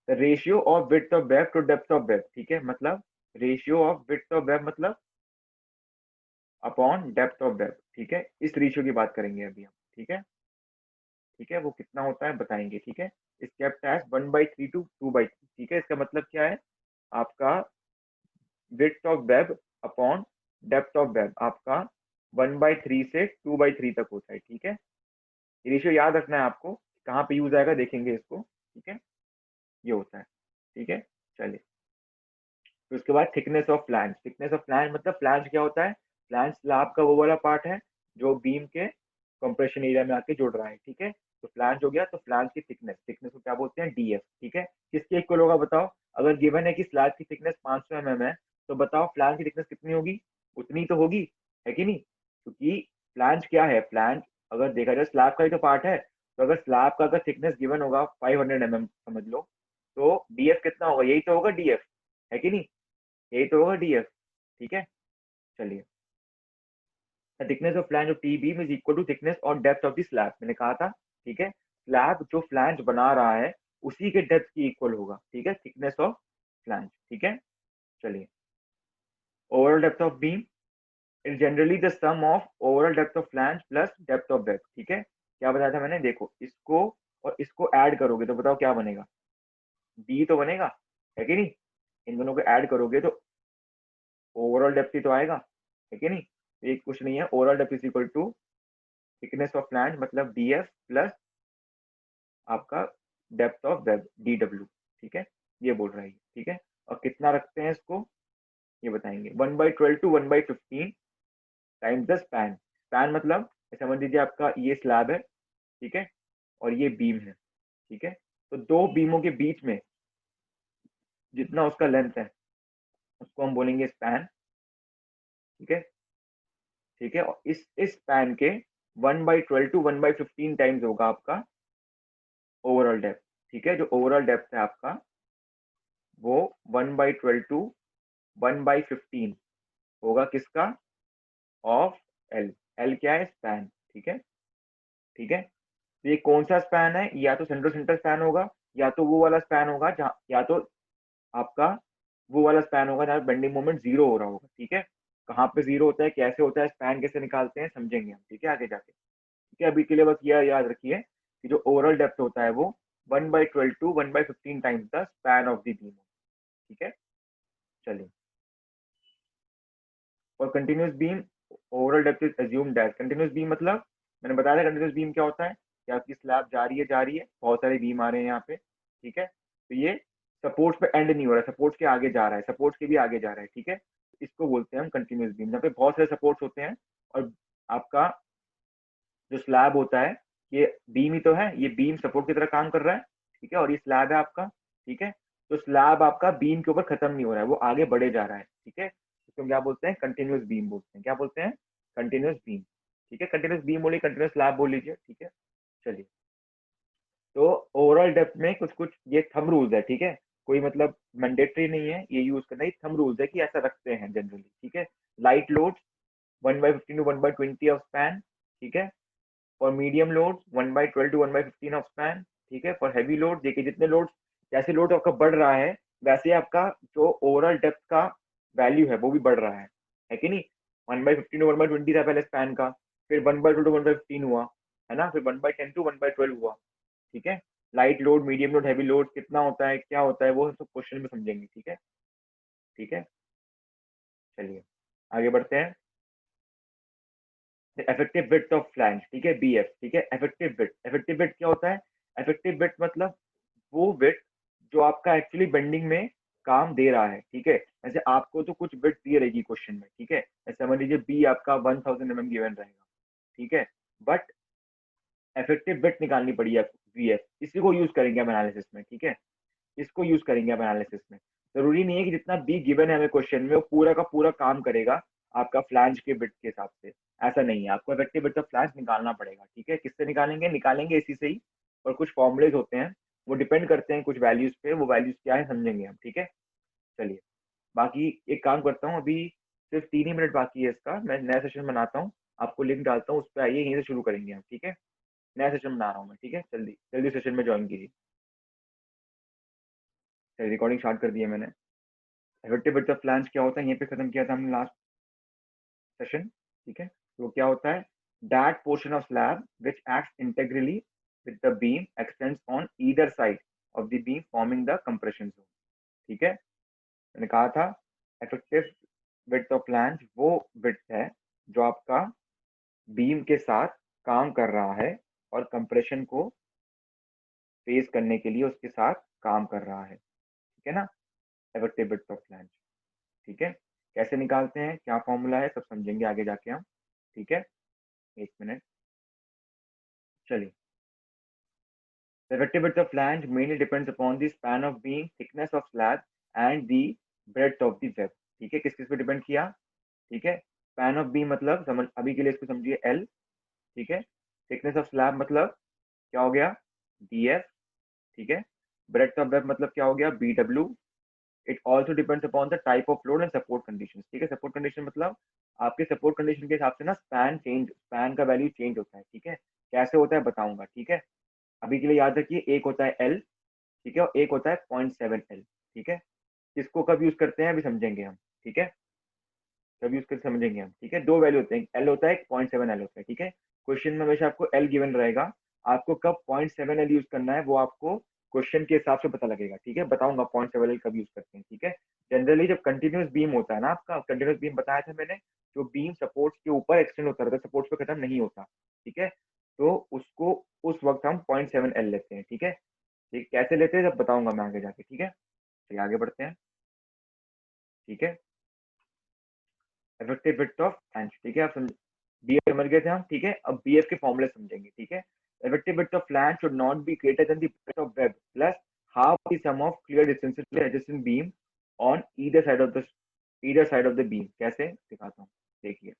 the ratio of width of web two depth of web, ठीक है, मतलब ratio of width of web मतलब अपॉन डेप्थ ऑफ वेब, ठीक है। इस रेशियो की बात करेंगे अभी हम, ठीक है, ठीक है। वो कितना होता है बताएंगे, ठीक है। इस केप्ट एज 1/3 टू 2/3, ठीक है। इसका मतलब क्या है, आपका width of web upon depth of web आपका 1/3 से 2/3 तक होता है, ठीक है। ये रेशियो याद रखना है आपको, कहाँ पे यूज आएगा देखेंगे इसको, ठीक है। ये होता है, ठीक है। चलिए, फिर उसके बाद thickness of flange. Thickness of flange मतलब फ्लैंज क्या होता है? फ्लैंज स्लैब का वो वाला पार्ट है जो बीम के कंप्रेशन एरिया में आके जुड़ रहा है, ठीक है। तो फ्लैंज हो गया, तो फ्लैंज की थिकनेस, थिकनेस को क्या बोलते हैं? डीएफ, ठीक है। किसके इक्वल होगा बताओ? अगर गिवन है कि स्लैब की थिकनेस 500 mm है, तो बताओ फ्लैंज की थिकनेस कितनी होगी? उतनी तो होगी, है कि नहीं? क्योंकि फ्लैंज क्या है? फ्लैंज अगर देखा जाए स्लैब का ही तो पार्ट है, तो अगर स्लैब का अगर थिकनेस गिवन होगा 500 mm समझ लो, तो डीएफ कितना होगा? यही तो होगा डीएफ, है कि नहीं? यही तो होगा डीएफ, ठीक है। चलिए, the thickness of flange of T beam is equal to thickness और डेप्थ ऑफ द स्लैब, मैंने कहा था, ठीक है। स्लैब जो फ्लैंज बना रहा है उसी के डेप्थ की इक्वल होगा, ठीक है, थिकनेस ऑफ फ्लैंज, ठीक है। चलिए, overall depth of beam is generally the sum of overall depth of flange plus depth of web, ठीक है। क्या बताया था मैंने? देखो, इसको और इसको ऐड करोगे तो बताओ क्या बनेगा? डी तो बनेगा, है कि नहीं? इन दोनों को ऐड करोगे तो ओवरऑल डेप्थ ही तो आएगा, है कि नहीं? तो एक कुछ नहीं है, overall depth is equal to thickness of flange मतलब डीएफ प्लस आपका depth of web D W, ठीक है। ये बोल रहा है, ठीक है। और कितना रखते हैं इसको, ये बताएंगे। 1/12 to 1/15 times the span. Span मतलब समझ लीजिए आपका ये स्लैब है, ठीक है, और ये बीम है, ठीक है। तो दो बीमों के बीच में जितना उसका लेंथ है उसको हम बोलेंगे स्पैन, ठीक है। ठीक है, और इस स्पैन के 1/12 टू 1/15 टाइम्स होगा आपका ओवरऑल डेप्थ, ठीक है। जो ओवरऑल डेप्थ है आपका वो 1/12 टू 1/15 होगा किसका? Of L. एल क्या है? स्पैन, ठीक है, ठीक है। तो ये कौन सा स्पैन है? या तो सेंटर सेंटर स्पैन होगा, या तो वो वाला स्पैन होगा जहाँ, या तो आपका वो वाला स्पैन होगा जहाँ बेंडिंग मोमेंट जीरो हो रहा होगा, ठीक है। कहाँ पे जीरो होता है, कैसे होता है, स्पैन कैसे निकालते हैं, समझेंगे हम, ठीक है, आगे जाके, ठीक है। अभी के लिए बस यह याद रखिए कि जो ओवरऑल डेप्थ होता है वो 1/12 to 1/15 times the span of the beam, ठीक है। चलिए, और continuous beam overall depth is assumed as. Continuous beam मतलब मैंने बताया था कंटिन्यूस बीम क्या होता है, कि आपकी स्लैब जा रही है, बहुत सारे बीम आ रहे हैं यहाँ पे, ठीक है। तो ये सपोर्ट्स पे एंड नहीं हो रहा है, सपोर्ट्स के आगे जा रहा है, सपोर्ट्स के भी आगे जा रहा है, ठीक है। इसको बोलते हैं हम कंटिन्यूस बीम, जहाँ पे बहुत सारे सपोर्ट्स होते हैं, और आपका जो स्लैब होता है, ये बीम ही तो है, ये बीम सपोर्ट की तरह काम कर रहा है, ठीक है, और ये स्लैब है आपका, ठीक है। तो स्लैब आपका बीम के ऊपर खत्म नहीं हो रहा है, वो आगे बढ़े जा रहा है, ठीक है। इसको क्या बोलते हैं? कंटिन्यूस बीम बोलते हैं। क्या बोलते हैं? कंटिन्यूस बीम, ठीक है। कंटिन्यूस बीम बोलिए, कंटिन्यूस स्लैब बोल लीजिए, ठीक है। चलिए, तो ओवरऑल डेप्थ में कुछ कुछ ये थंब रूल्स है, ठीक है। कोई मतलब मैंडेटरी नहीं है ये यूज करना, ये थंब रूल्स है कि ऐसा रखते हैं जनरली, ठीक है। Light load 1/15 to 1/20 of span, ठीक है। For medium load 1/12 to 1/15 of span, ठीक है। फॉर हैवी लोड देखिए, जितने लोड, जैसे लोड आपका बढ़ रहा है वैसे आपका जो ओवरऑल डेप्थ का वैल्यू है वो भी बढ़ रहा है कि नहीं? 1/15 टू 1/20 था पहले स्पैन का, फिर 1/2 टू 1/15 हुआ, है ना, फिर 1/10 टू 1/12 हुआ, ठीक है। Light load, medium load, heavy load कितना होता है, क्या होता है, वो सब क्वेश्चन में समझेंगे, ठीक है, ठीक है। चलिए, आगे बढ़ते हैं। इफेक्टिव विड्थ ऑफ फ्लैंज, ठीक है, बीएफ, ठीक है। इफेक्टिव विड्थ, इफेक्टिव विड्थ क्या होता है? इफेक्टिव विड्थ मतलब वो विड्थ जो आपका एक्चुअली बेंडिंग में काम दे रहा है, ठीक है। जैसे आपको तो कुछ विड्थ दी रहेगी क्वेश्चन में, ठीक है, जैसे समझ लीजिए बी आपका 1000 mm गिवन रहेगा, ठीक है। बट इफेक्टिव विड्थ निकालनी पड़ी आपको, वीएफ, इसी को यूज करेंगे हम एनालिसिस में, ठीक है। इसको यूज करेंगे हम एनालिसिस में। जरूरी नहीं है कि जितना बी गिवन है हमें क्वेश्चन में वो पूरा का पूरा काम करेगा आपका फ्लैंज के बिट के हिसाब से, ऐसा नहीं है। आपको इफेक्टिव बिट ऑफ फ्लैंज निकालना पड़ेगा, ठीक है। किससे निकालेंगे? निकालेंगे इसी से ही, और कुछ फॉर्मुलेज होते हैं वो डिपेंड करते हैं कुछ वैल्यूज पे, वो वैल्यूज क्या है समझेंगे हम, ठीक है। चलिए, बाकी एक काम करता हूँ, अभी सिर्फ 3 ही मिनट बाकी है इसका, मैं नया सेशन बनाता हूँ, आपको लिंक डालता हूँ, उस पर आइए, यहीं से शुरू करेंगे हम, ठीक है। नया सेशन बना रहा हूँ मैं, ठीक है, जल्दी जल्दी सेशन में ज्वाइन कीजिए। चलिए, रिकॉर्डिंग स्टार्ट कर दी है मैंने। इफेक्टिव विड्थ ऑफ फ्लैंज क्या होता है, यहीं पे खत्म किया था हमने लास्ट सेशन, ठीक है। तो क्या होता है? That portion of slab which acts integrally with the beam x tends on either side of the beam forming the compression zone, ठीक है। मैंने कहा था इफेक्टिव विड्थ ऑफ फ्लैंज वो विड्थ है जो आपका बीम के साथ काम कर रहा है और कंप्रेशन को फेस करने के लिए उसके साथ काम कर रहा है, ठीक है ना, इफेक्टिव विड्थ ऑफ फ्लैंज। ठीक है, कैसे निकालते हैं, क्या फॉर्मूला है, सब समझेंगे आगे जाके हम। ठीक है, एक मिनट, चलिए। The effective width of flange mainly depends upon the span of beam, thickness of slab and the breadth of the web। ठीक है, किस किस पे डिपेंड किया? ठीक है, स्पैन ऑफ बीम मतलब समझ, अभी के लिए इसको समझिए एल। ठीक है, थिकनेस ऑफ स्लैब मतलब क्या हो गया? D F. ठीक है, ब्रेड्थ ऑफ वेब मतलब क्या हो गया? B W. It also depends upon the type of load and support condition. ठीक है, सपोर्ट कंडीशन मतलब आपके सपोर्ट कंडीशन के हिसाब से ना स्पैन का वैल्यू चेंज होता है। ठीक है, कैसे होता है बताऊंगा। ठीक है, अभी के लिए याद रखिए, एक होता है एल, ठीक है, और एक होता है 0.7 एल। ठीक है, किसको कब यूज करते हैं अभी समझेंगे हम। ठीक है, कब यूज करके समझेंगे हम। ठीक है, दो वैल्यू होते हैं, एल होता है, 0.7 एल होता है। ठीक है, क्वेश्चन में हमेशा आपको एल गिवन रहेगा, आपको कब 0.7 एल यूज करना है वो आपको क्वेश्चन के हिसाब से पता लगेगा। ठीक है, बताऊंगा 0.7 एल कब यूज करते हैं। ठीक है, जनरली जब कंटिन्यूस बीम होता है ना, आपका कंटिन्यूस बीम बताया था मैंने, जो बीम सपोर्ट्स के ऊपर एक्सटेंड होता रहता है, सपोर्ट्स पे खत्म नहीं होता। ठीक है, तो उसको उस वक्त हम 0.7 एल लेते हैं। ठीक है, ठीक, कैसे लेते हैं जब बताऊंगा मैं आगे जाके। ठीक है, चलिए आगे बढ़ते हैं। ठीक है, इफेक्टिव विड्थ ऑफ फ्लैंज। ठीक है, आप समझ, बीएफ समझ गए थे हम। ठीक है, अब बीएफ के फॉर्मूले समझेंगे। ठीक है, effective width of flange should not be greater than the breadth of web plus half the sum of clear distances to adjacent beam on either side of the beam. कैसे दिखाता हूँ, देखिए,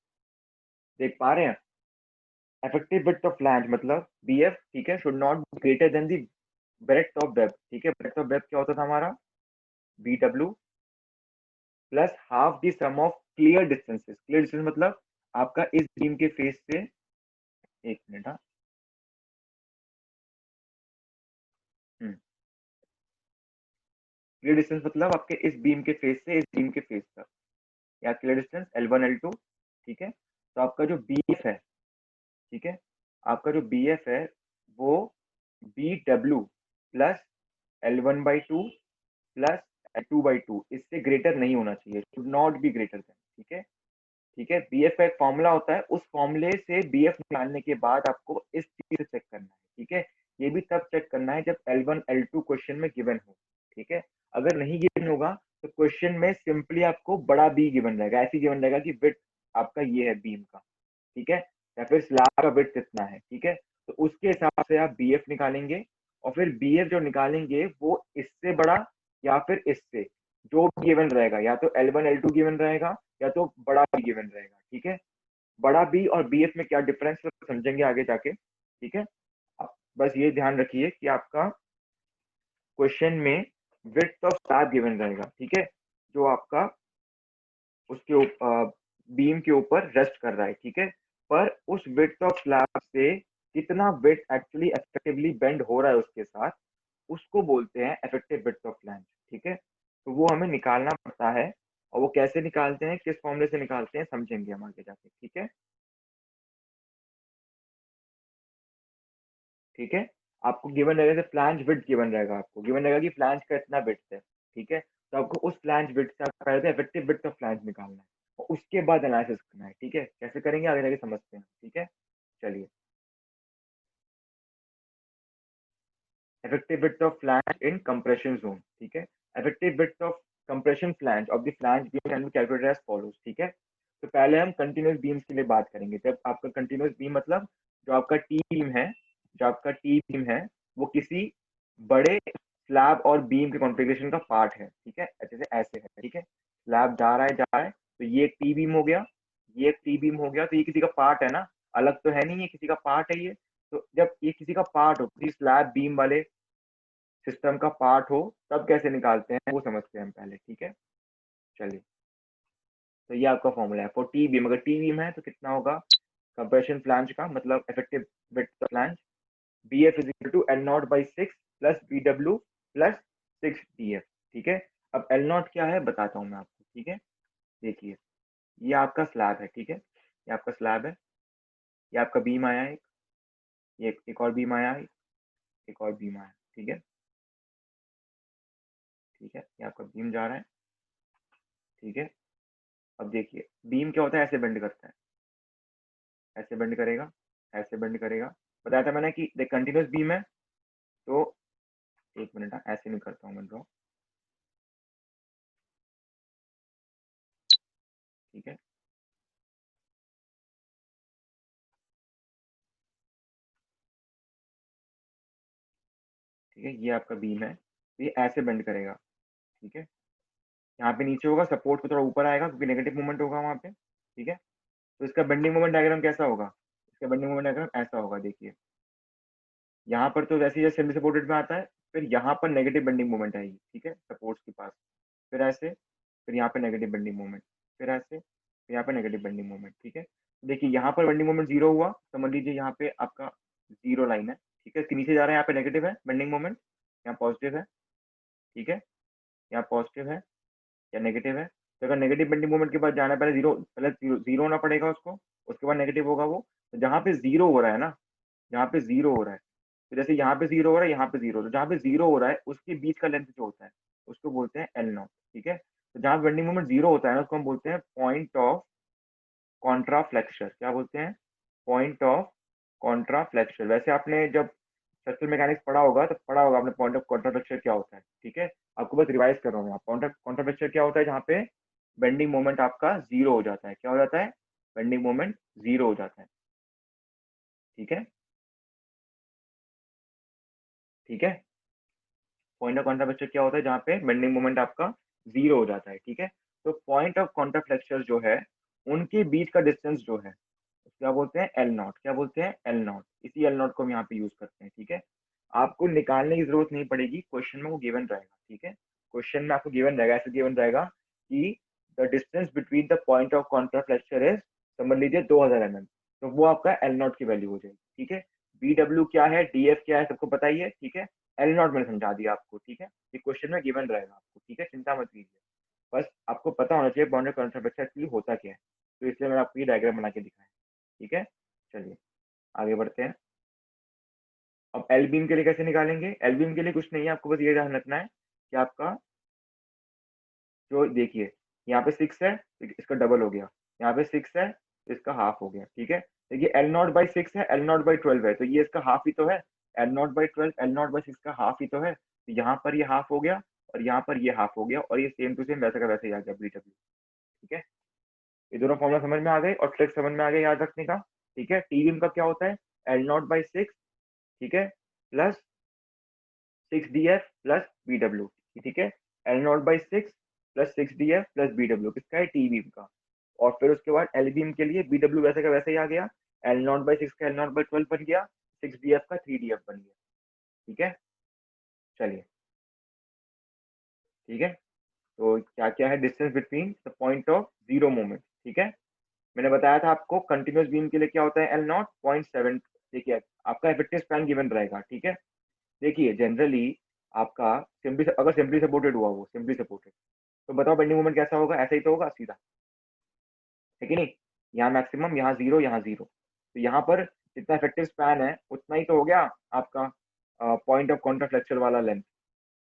देख पा रहे हैं? इफेक्टिव विड्थ ऑफ फ्लैंज मतलब BF, ठीक है, should not be greater than the breadth of web. ठीक है, ब्रेड्थ ऑफ वेब क्या होता था हमारा? B W plus half the sum of clear distances. Clear distance मतलब आपका इस बीम के फेस से, एक मिनट, हाँ, क्लियर डिस्टेंस मतलब आपके इस बीम के फेस से इस बीम के फेस तक, या क्लियर डिस्टेंस L1 L2। ठीक है, तो आपका जो बी एफ है, ठीक है, आपका जो बी एफ है वो B W plus L1/2 plus L2/2, इससे ग्रेटर नहीं होना चाहिए, should not be greater then. ठीक है, ठीक है, बीएफ का एक फॉर्मूला होता है, उस फॉर्मूले से बीएफ निकालने के बाद आपको इस चीज से चेक करना है। ठीक है, ये भी तब चेक करना है जब L1 L2 क्वेश्चन में गिवन हो। ठीक है, अगर नहीं गिवन होगा तो क्वेश्चन में सिंपली आपको बड़ा बी गिवन रहेगा, ऐसे गिवन रहेगा कि विड्थ आपका ये है बीम का। ठीक है, या फिर स्लैब का विड्थ कितना है। ठीक है, तो उसके हिसाब से आप बीएफ निकालेंगे, और फिर बीएफ जो निकालेंगे वो इससे बड़ा या फिर इससे, जो भी गिवन रहेगा, या तो L1 L2 गिवन रहेगा या तो बड़ा बी गिवन रहेगा। ठीक है, बड़ा बी और बीएफ में क्या डिफरेंस है समझेंगे आगे जाके। ठीक है, आप बस ये ध्यान रखिए कि आपका क्वेश्चन में विड्थ ऑफ स्लैब गिवन रहेगा। ठीक है, जो आपका उसके ऊपर बीम के ऊपर रेस्ट कर रहा है। ठीक है, पर उस विड्थ ऑफ स्लैब से कितना विड्थ एक्चुअली इफेक्टिवली बेंड हो रहा है उसके साथ, उसको बोलते हैं इफेक्टिव विड्थ ऑफ फ्लैंज। ठीक है, तो वो हमें निकालना पड़ता है, और वो कैसे निकालते हैं, किस फॉर्मूले से निकालते हैं, समझेंगे हम आगे जाके। ठीक है, ठीक है, आपको गिवन रहेगा, फ्लैंज विड्थ गिवन रहेगा, आपको गिवन रहेगा कि फ्लैंज का इतना विड्थ है। ठीक है, तो आपको उस फ्लैंज विड्थ से आपको पहले इफेक्टिव विड्थ ऑफ फ्लैंज निकालना है, और उसके बाद एनालिसिस करना है। ठीक है, कैसे करेंगे आगे जाके समझते हैं। ठीक है, चलिए, effective width of flange in compression zone। ठीक है, effective width of compression flange of the flange beam can be calculated as follows। ठीक है, तो पहले हम कंटिन्यूस बीम्स के लिए बात करेंगे। जब आपका कंटिन्यूस बीम मतलब जो आपका टी बीम है, जो आपका टी बीम है वो किसी बड़े स्लैब और बीम के कॉन्फ़िगरेशन का पार्ट है। ठीक है, जैसे ऐसे है। ठीक है, स्लैब जा रहा है तो ये एक टी बीम हो गया, ये एक टी बीम हो गया, तो ये किसी का पार्ट है ना, अलग तो है नहीं, ये किसी का पार्ट है ये। तो जब ये किसी का पार्ट हो, किसी स्लैब बीम वाले सिस्टम का पार्ट हो, तब कैसे निकालते हैं वो समझते हैं हम पहले। ठीक है, चलिए, तो ये आपका फॉर्मूला है फॉर टी बीम। अगर टी बीम है तो कितना होगा कंप्रेशन फ्लैंज का, मतलब effective width flange, B F is equal to L not by six plus B W plus six D F. ठीक है, अब एल नॉट क्या है बताता हूँ मैं आपको। ठीक है, देखिए, ये आपका स्लैब है। ठीक है, ये आपका स्लैब है, ये आपका बीम आया है, ये एक और बीम आया है, एक और बीम आया है। ठीक है, ठीक है, ये आपका बीम जा रहा है। ठीक है, अब देखिए बीम क्या होता है, ऐसे बेंड करता है, ऐसे बेंड करेगा, ऐसे बेंड करेगा। बताया था मैंने कि देख कंटिन्यूस बीम है, तो एक मिनट, हाँ, ऐसे नहीं करता हूँ मैं ड्रॉ, ठीक है। ठीक है, ये आपका बीम है, तो ये ऐसे बेंड करेगा। ठीक है, यहाँ पे नीचे होगा, सपोर्ट को थोड़ा ऊपर आएगा क्योंकि नेगेटिव मोमेंट होगा वहाँ पे। ठीक है, तो इसका बेंडिंग मोमेंट डायग्राम कैसा होगा? इसका बेंडिंग मोमेंट डायग्राम ऐसा होगा, देखिए यहाँ पर तो वैसे ही जैसे सेमी सपोर्टेड में आता है, फिर यहाँ पर नेगेटिव बेंडिंग मोमेंट आएगी। ठीक है, सपोर्ट्स के पास, फिर ऐसे, फिर यहाँ पे नेगेटिव बेंडिंग मोमेंट, फिर ऐसे, फिर यहाँ पे नेगेटिव बेंडिंग मोमेंट। ठीक है, देखिए यहाँ पर बेंडिंग मोमेंट जीरो हुआ, समझ लीजिए यहाँ पे आपका जीरो लाइन है। ठीक है, इसके नीचे जा रहा है, यहाँ पे नेगेटिव है बेंडिंग मोमेंट, यहाँ पॉजिटिव है। ठीक है, यहाँ पॉजिटिव है या नेगेटिव है, तो अगर नेगेटिव बेंडिंग मोमेंट के बाद जाना है, पहले जीरो, पहले जीरो जीरो होना पड़ेगा उसको, उसके बाद नेगेटिव होगा वो। तो जहाँ पे जीरो हो रहा है ना, जहाँ पे जीरो हो रहा है, तो जैसे यहाँ पे जीरो हो रहा है, यहाँ पे जीरो, तो जहाँ पे जीरो हो रहा है उसके बीच का लेंथ जो होता है उसको बोलते हैं एल नॉट। ठीक है, तो जहाँ बेंडिंग मोमेंट जीरो होता है ना, उसको हम बोलते हैं पॉइंट ऑफ कॉन्ट्राफ्लेक्शन। क्या बोलते हैं? Point of contraflexion. वैसे आपने जब स्ट्रक्चरल मैकेनिक्स पढ़ा होगा तो पढ़ा होगा आपने पॉइंट ऑफ कॉन्ट्राफ्लेक्शन क्या होता है। ठीक है, आपको बस रिवाइज कर रहा हूँ। पॉइंट ऑफ कॉन्ट्राफ्लेक्शन क्या होता है? जहाँ पे बेंडिंग मोमेंट आपका जीरो हो जाता है। क्या हो जाता है? बेंडिंग मोमेंट जीरो हो जाता है। ठीक है, ठीक है, पॉइंट ऑफ कॉन्ट्राफ्लेक्शन क्या होता है? जहाँ पे बेंडिंग मोमेंट आपका जीरो हो जाता है। ठीक है, तो पॉइंट ऑफ कॉन्ट्राफ्लेक्शन जो है उनके बीच का डिस्टेंस जो है क्या बोलते हैं? L not. क्या बोलते हैं? L not. इसी एल नॉट को हम यहाँ पे यूज करते हैं। ठीक है, आपको निकालने की जरूरत नहीं पड़ेगी, क्वेश्चन में वो गिवन रहेगा। ठीक है, क्वेश्चन में आपको गिवन रहेगा, ऐसे गिवन रहेगा कि the distance between the point of contraflexion is, समझ लीजिए 2000 mm, तो वो आपका एल नॉट की वैल्यू हो जाएगी। ठीक है, बी डब्ल्यू क्या है, डी एफ क्या है, सबको पता ही है। ठीक है, एल नॉट मैंने समझा दिया आपको। ठीक है, ये क्वेश्चन में गिवन रहेगा आपको। ठीक है, चिंता मत कीजिए, बस आपको पता होना चाहिए बाउंड्री कॉन्ट्राफ्लेक्शन एक्चुअली होता क्या है, तो इसलिए मैंने आपको ये डायग्राम बना के दिखाया। ठीक है, चलिए आगे बढ़ते हैं। अब एल बीम के लिए कैसे निकालेंगे? एल बीम के लिए कुछ नहीं है, आपको बस ये ध्यान रखना है कि आपका जो, देखिए यहाँ पे 6 है तो इसका डबल हो गया, यहाँ पे 6 है तो इसका हाफ हो गया। ठीक है, देखिए एल नॉट बाई 6 है, एल नॉट बाई 12 है, तो ये इसका हाफ ही तो है। L not by 12, L not by 6 का हाफ ही तो है, तो यहाँ पर ये हाफ हो गया और यहाँ पर ये हाफ हो गया, और ये सेम टू सेम वैसा का वैसे ही आ गया बी डब्ल्यू। ठीक है, ये दोनों फॉर्मुला समझ में आ गए और ट्रिक समझ में आ गया याद रखने का। ठीक है, टी बीम का क्या होता है? एल नॉट बाई 6, ठीक है, plus 6 DF plus B W. ठीक है, L not by 6 plus 6 DF plus B W किसका है? टी बीम का। और फिर उसके बाद एल बीम के लिए बी डब्ल्यू वैसे का वैसे ही आ गया, एल नॉट बाई 6 का एल नॉट बाई 12 बन गया, 6 DF का 3 DF बन गया। ठीक है, चलिए ठीक है, तो क्या क्या है distance between the point of zero moment. ठीक है, मैंने बताया था आपको कंटिन्यूस बीम के लिए क्या होता है? L not 0.7। देखिए आपका इफेक्टिव स्पैन गिवन रहेगा। ठीक है, देखिए जनरली आपका सिंपली, अगर सिंपली सपोर्टेड हुआ, वो सिंपली सपोर्टेड, तो बताओ बेंडिंग मोमेंट कैसा होगा? ऐसा ही तो होगा सीधा, है कि नहीं? यहाँ मैक्सिमम, यहाँ जीरो, यहाँ जीरो, तो यहाँ पर जितना इफेक्टिव स्पैन है उतना ही तो हो गया आपका पॉइंट ऑफ कॉन्ट्राफ्लेक्चर वाला लेंथ।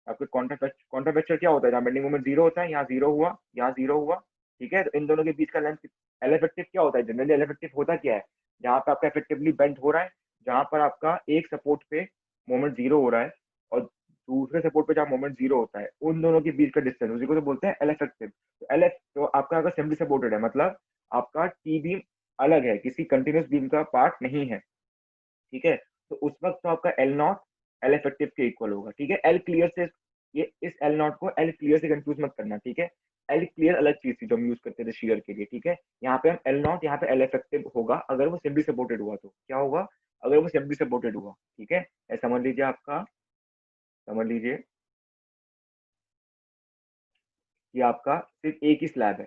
आपके कॉन्ट्राफ्लेक्चर क्या होता है? जहाँ बेंडिंग मोमेंट जीरो होता है, यहाँ जीरो हुआ, यहाँ जीरो हुआ। ठीक है, तो इन दोनों के बीच का लेंथ एल इफेक्टिव क्या होता है? जनरली एल इफेक्टिव होता क्या है? जहाँ पे आपका इफेक्टिवली बेंड हो रहा है, जहाँ पर आपका एक सपोर्ट पे मोमेंट जीरो हो रहा है और दूसरे सपोर्ट पे जहाँ मोमेंट जीरो होता है, उन दोनों के बीच का डिस्टेंस, उसी को तो बोलते हैं एल इफेक्टिव। तो एल एफ, तो आपका अगर सिंपली सपोर्टेड है, मतलब आपका टी बीम अलग है, किसी कंटिन्यूस बीम का पार्ट नहीं है। ठीक है, तो उस वक्त तो आपका एल नॉट एल इफेक्टिव के इक्वल होगा। ठीक है, एल क्लियर से, ये इस एल नॉट को एल क्लियर से कंफ्यूज मत करना। ठीक है, एल क्लियर अलग चीज थी जो हम यूज करते थे शेयर के लिए। ठीक है, यहाँ पे हम एल नॉट, यहाँ पे एल इफेक्टिव होगा अगर वो सिंपली सपोर्टेड हुआ, तो क्या होगा? अगर वो सिंपली सपोर्टेड हुआ। ठीक है, समझ लीजिए आपका, समझ लीजिए कि आपका सिर्फ एक ही स्लैब है,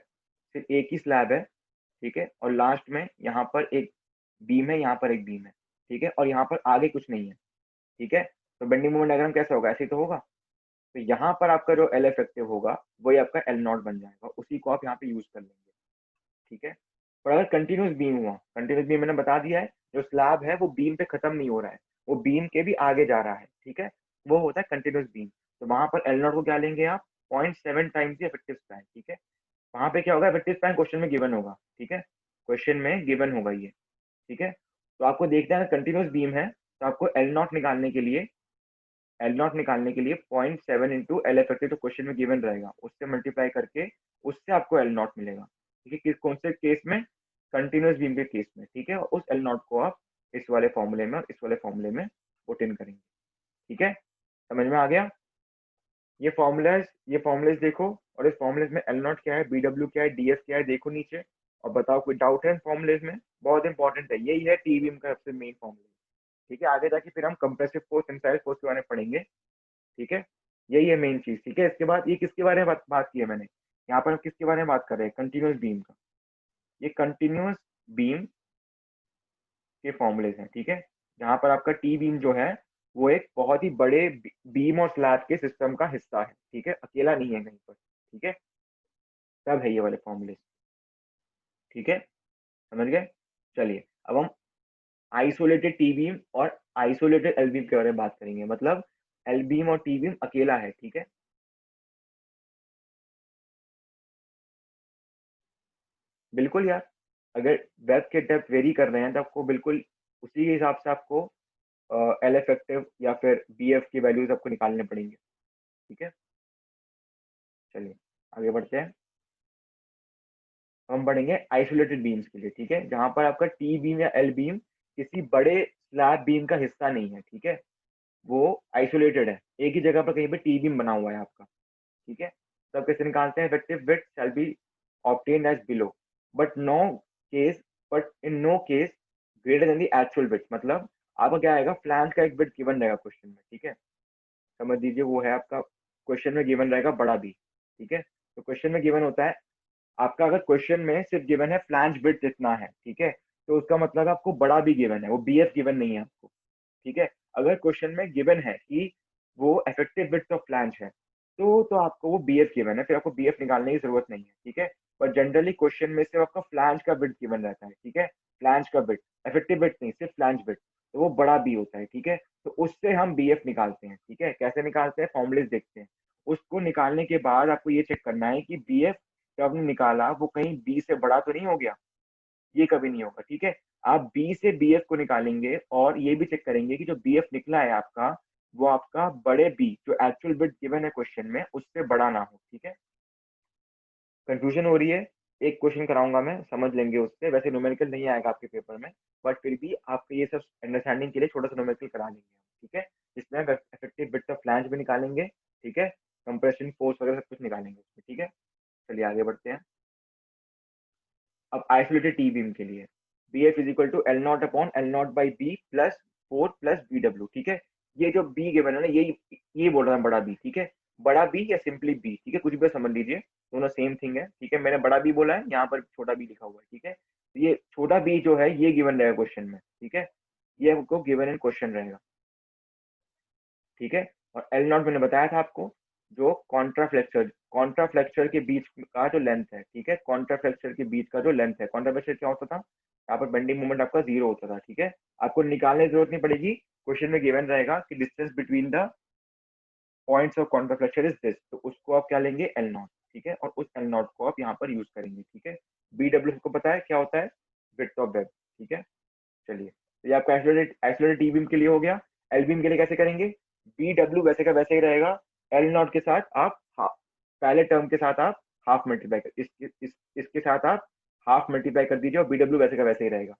सिर्फ एक ही स्लैब है। ठीक है, और लास्ट में यहाँ पर एक बीम है, यहाँ पर एक बीम है। ठीक है, और यहाँ पर आगे कुछ नहीं है। ठीक है, तो बेंडिंग मोमेंट डायग्राम कैसा होगा? ऐसे ही तो होगा। तो यहाँ पर आपका जो एल इफेक्टिव होगा वही आपका एल नॉट बन जाएगा, उसी को आप यहाँ पे यूज कर लेंगे। ठीक है, और अगर कंटिन्यूस बीम हुआ, कंटिन्यूस बीम मैंने बता दिया है, जो स्लैब है वो बीम पे खत्म नहीं हो रहा है, वो बीम के भी आगे जा रहा है। ठीक है, वो होता है कंटिन्यूस बीम। तो वहां पर एल नॉट को क्या लेंगे आप? 0.7 टाइम्स द इफेक्टिव स्पैन। ठीक है, वहां पे क्या होगा? इफेक्टिव स्पैन क्वेश्चन में गिवन होगा। ठीक है, क्वेश्चन में गिवन होगा ये। ठीक है, तो आपको देखना है कंटिन्यूस बीम है, तो आपको एल नॉट निकालने के लिए, एल नॉट निकालने के लिए 0.7 इंटू एल इफेक्टिव, तो क्वेश्चन में गिवन रहेगा, उससे मल्टीप्लाई करके उससे आपको एल नॉट मिलेगा। ठीक है, किस कौन से केस में, कंटिन्यूस बीम के केस में, ठीक है। और उस एल नॉट को आप इस वाले फॉर्मूले में और इस वाले फॉर्मूले में पुट इन करेंगे, ठीक है, समझ में आ गया। ये फॉर्मूलेज देखो, और इस फॉर्मूलेज में एल नॉट क्या है, बी डब्ल्यू क्या है, डी एफ क्या है, देखो नीचे और बताओ कोई डाउट है इन फॉर्मूलेज में। बहुत इंपॉर्टेंट है, यही है टी बीम का सबसे मेन फॉर्मूला, ठीक है। आगे जाके फिर हम कंप्रेसिव फोर्स, टेंसाइल फोर्स के बारे में पढ़ेंगे, ठीक है। यही है मेन चीज, ठीक है। इसके बाद ये किसके बारे में बात की है मैंने, यहाँ पर हम किसके बारे में बात कर रहे हैं, कंटिन्यूस बीम का। ये कंटिन्यूस बीम के फॉर्मूलेज हैं, ठीक है। जहां पर आपका टी बीम जो है वो एक बहुत ही बड़े बीम और स्लैब के सिस्टम का हिस्सा है, ठीक है, अकेला नहीं है कहीं पर, ठीक है। तब है ये वाले फॉर्मूले, ठीक है, समझ गए। चलिए अब हम आइसोलेटेड टी बीम और आइसोलेटेड एल बीम के बारे में बात करेंगे, मतलब एल बीम और टी बीम अकेला है, ठीक है। बिल्कुल यार, अगर वेब के डेप्थ वेरी कर रहे हैं तो आपको बिल्कुल उसी के हिसाब से आपको एल इफेक्टिव या फिर बी एफ की वैल्यूज आपको निकालने पड़ेंगे, ठीक है। चलिए आगे बढ़ते हैं, हम बढ़ेंगे आइसोलेटेड बीम्स के लिए, ठीक है, जहां पर आपका टी बीम या एल बीम किसी बड़े स्लैब बीम का हिस्सा नहीं है, ठीक है। वो आइसोलेटेड है, एक ही जगह पर कहीं पे टी बीम बना हुआ है आपका, ठीक है। तब कैसे निकालते हैं, effective width shall be obtained as below, but no case but in no case greater than the actual width, मतलब आपका क्या आएगा, फ्लैंज का एक विड्थ गिवन रहेगा क्वेश्चन में, ठीक है। समझ लीजिए वो है आपका क्वेश्चन में गिवन रहेगा बड़ा बी, ठीक है। तो क्वेश्चन में गिवन होता है आपका, अगर क्वेश्चन में सिर्फ गिवन है फ्लैंज विड्थ इतना है, ठीक है, तो उसका मतलब आपको बड़ा भी गिवन है, वो बी एफ गिवन नहीं है आपको, ठीक है। अगर क्वेश्चन में गिवन है कि वो इफेक्टिव विड्थ ऑफ फ्लैंज है, तो आपको वो बी एफ गिवन है, फिर आपको बी एफ निकालने की जरूरत नहीं है, ठीक है। पर जनरली क्वेश्चन में सिर्फ आपका फ्लैंज का विड्थ गिवन रहता है, ठीक है, फ्लैंज का विड्थ, इफेक्टिव विड्थ नहीं, सिर्फ फ्लैंज विड्थ, तो वो बड़ा बी होता है, ठीक है। तो उससे हम बी एफ निकालते हैं, ठीक है। कैसे निकालते हैं, फॉर्मुलेस देखते हैं। उसको निकालने के बाद आपको ये चेक करना है कि बी एफ जो आपने निकाला वो कहीं बी से बड़ा तो नहीं हो गया, ये कभी नहीं होगा, ठीक है। आप बी से बी एफ को निकालेंगे और ये भी चेक करेंगे कि जो बी एफ निकला है आपका, वो आपका बड़े बी जो एक्चुअल बिट गिवन है क्वेश्चन में उससे बड़ा ना हो, ठीक है। कंफ्यूजन हो रही है, एक क्वेश्चन कराऊंगा मैं, समझ लेंगे उससे, वैसे न्यूमेरिकल नहीं आएगा आपके पेपर में, बट फिर भी आपके ये सब अंडरस्टैंडिंग के लिए छोटा सा न्यूमेरिकल करा लेंगे, ठीक है। जिसमें इफेक्टिव बिट ऑफ फ्लैंज भी निकालेंगे, ठीक है, कंप्रेशन फोर्स वगैरह सब कुछ निकालेंगे उसमें, ठीक है। चलिए आगे बढ़ते हैं। अब आइसोलेटेड टी बीम के लिए B F is equal to L not upon L not by B plus 4 plus B W, ठीक है। ये जो बी गिवन है ना, ये बोल रहा है बड़ा बी, ठीक है। बड़ा बी या सिंपली बी, ठीक है, कुछ भी समझ लीजिए, दोनों सेम थिंग है, ठीक है। मैंने बड़ा बी बोला है, यहाँ पर छोटा बी लिखा हुआ है, ठीक है। ये छोटा बी जो है ये गिवन रहेगा क्वेश्चन में, ठीक है, ये आपको गिवन इन क्वेश्चन रहेगा, ठीक है। और एल नॉट मैंने बताया था आपको, जो कॉन्ट्राफ्लेक्चर के बीच का जो लेंथ है, ठीक है, कॉन्ट्राफ्लेक्चर के बीच का जो लेंथ है, कॉन्ट्राफ्लेक्चर क्या होता था, यहाँ पर बेंडिंग मोमेंट आपका जीरो होता था, ठीक है। आपको निकालने की जरूरत नहीं पड़ेगी, क्वेश्चन में गिवन रहेगा कि distance between the points of contraflexure is this, तो उसको आप क्या लेंगे, एल नॉट, ठीक है, और उस एल नॉट को आप यहाँ पर यूज करेंगे, ठीक है। बी डब्ल्यू को पता है क्या होता है, विड्थ ऑफ वेब, ठीक है। चलिए, तो ये आपका आइसोलेटेड टी बीम के लिए हो गया। एल बीम के लिए कैसे करेंगे, बी डब्ल्यू वैसे का वैसे ही रहेगा, एल नॉट के साथ आप पहले टर्म के साथ आप हाफ मल्टीप्लाई कर इसके साथ आप हाफ मल्टीप्लाई कर दीजिए और बी डब्ल्यू वैसे का वैसे ही रहेगा,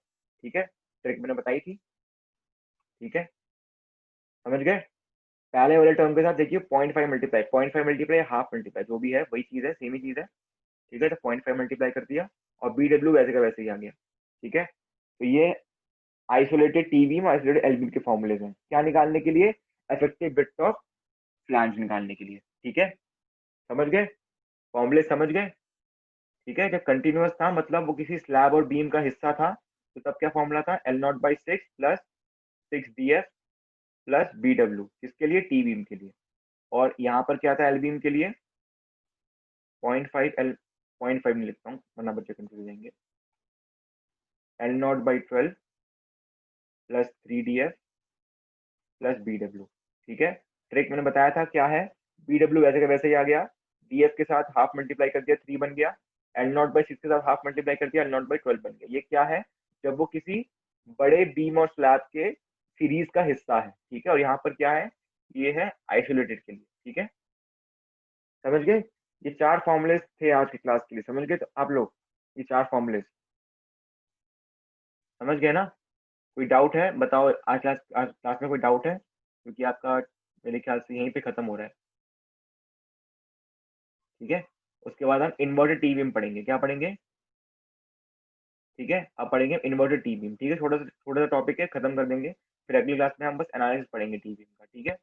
ठीक है। ट्रिक मैंने बताई थी, ठीक है, समझ गए। पहले वाले टर्म के साथ देखिए 0.5 मल्टीप्लाई हाफ मल्टीप्लाई जो भी है वही चीज है, सेम ही चीज है, ठीक है। तो 0.5 मल्टीप्लाई कर दिया और बी डब्ल्यू वैसे का वैसे ही आ गया, ठीक है। तो ये isolated T beam isolated L beam के फॉर्मूलेज हैं, क्या निकालने के लिए, इफेक्टिव विड्थ ऑफ फ्लैंज निकालने के लिए, ठीक है। समझ गए, फॉर्मूले समझ गए, ठीक है। जब कंटिन्यूअस था मतलब वो किसी स्लैब और बीम का हिस्सा था, तो तब क्या फॉर्मूला था, L not by six plus 6 bf plus B W, किसके लिए, टी बीम के लिए। और यहाँ पर क्या था एल बीम के लिए, 0.5 नहीं लिखता हूँ वरना बच्चे कंफ्यूज हो जाएंगे, L0/12 plus 3 df plus B W, ठीक है। ट्रिक मैंने बताया था क्या है, बी डब्ल्यू वैसे का वैसे ही आ गया, डी एफ के साथ हाफ मल्टीप्लाई कर दिया 3 बन गया, L0/6 के साथ हाफ मल्टीप्लाई कर दिया L0/12 बन गया। ये क्या है, जब वो किसी बड़े बीम और स्लैब के सीरीज का हिस्सा है, ठीक है। और यहाँ पर क्या है, ये है आइसोलेटेड के लिए, ठीक है, समझ गए। ये चार फॉर्मुले थे आज की क्लास के लिए, समझ गए तो आप लोग। ये 4 फॉर्मूले समझ गए ना? कोई डाउट है बताओ? आज क्लास में कोई डाउट है? क्योंकि आपका मेरे ख्याल से यहीं पे खत्म हो रहा है। ठीक है, उसके बाद हम इन्वर्टेड टी बीम पढ़ेंगे। क्या पढ़ेंगे? ठीक है, अब पढ़ेंगे इन्वर्टेड टी बीम। ठीक है, छोटा सा टॉपिक है, खत्म कर देंगे। फिर अगली क्लास में हम बस एनालिसिस पढ़ेंगे टी बीम का। ठीक है,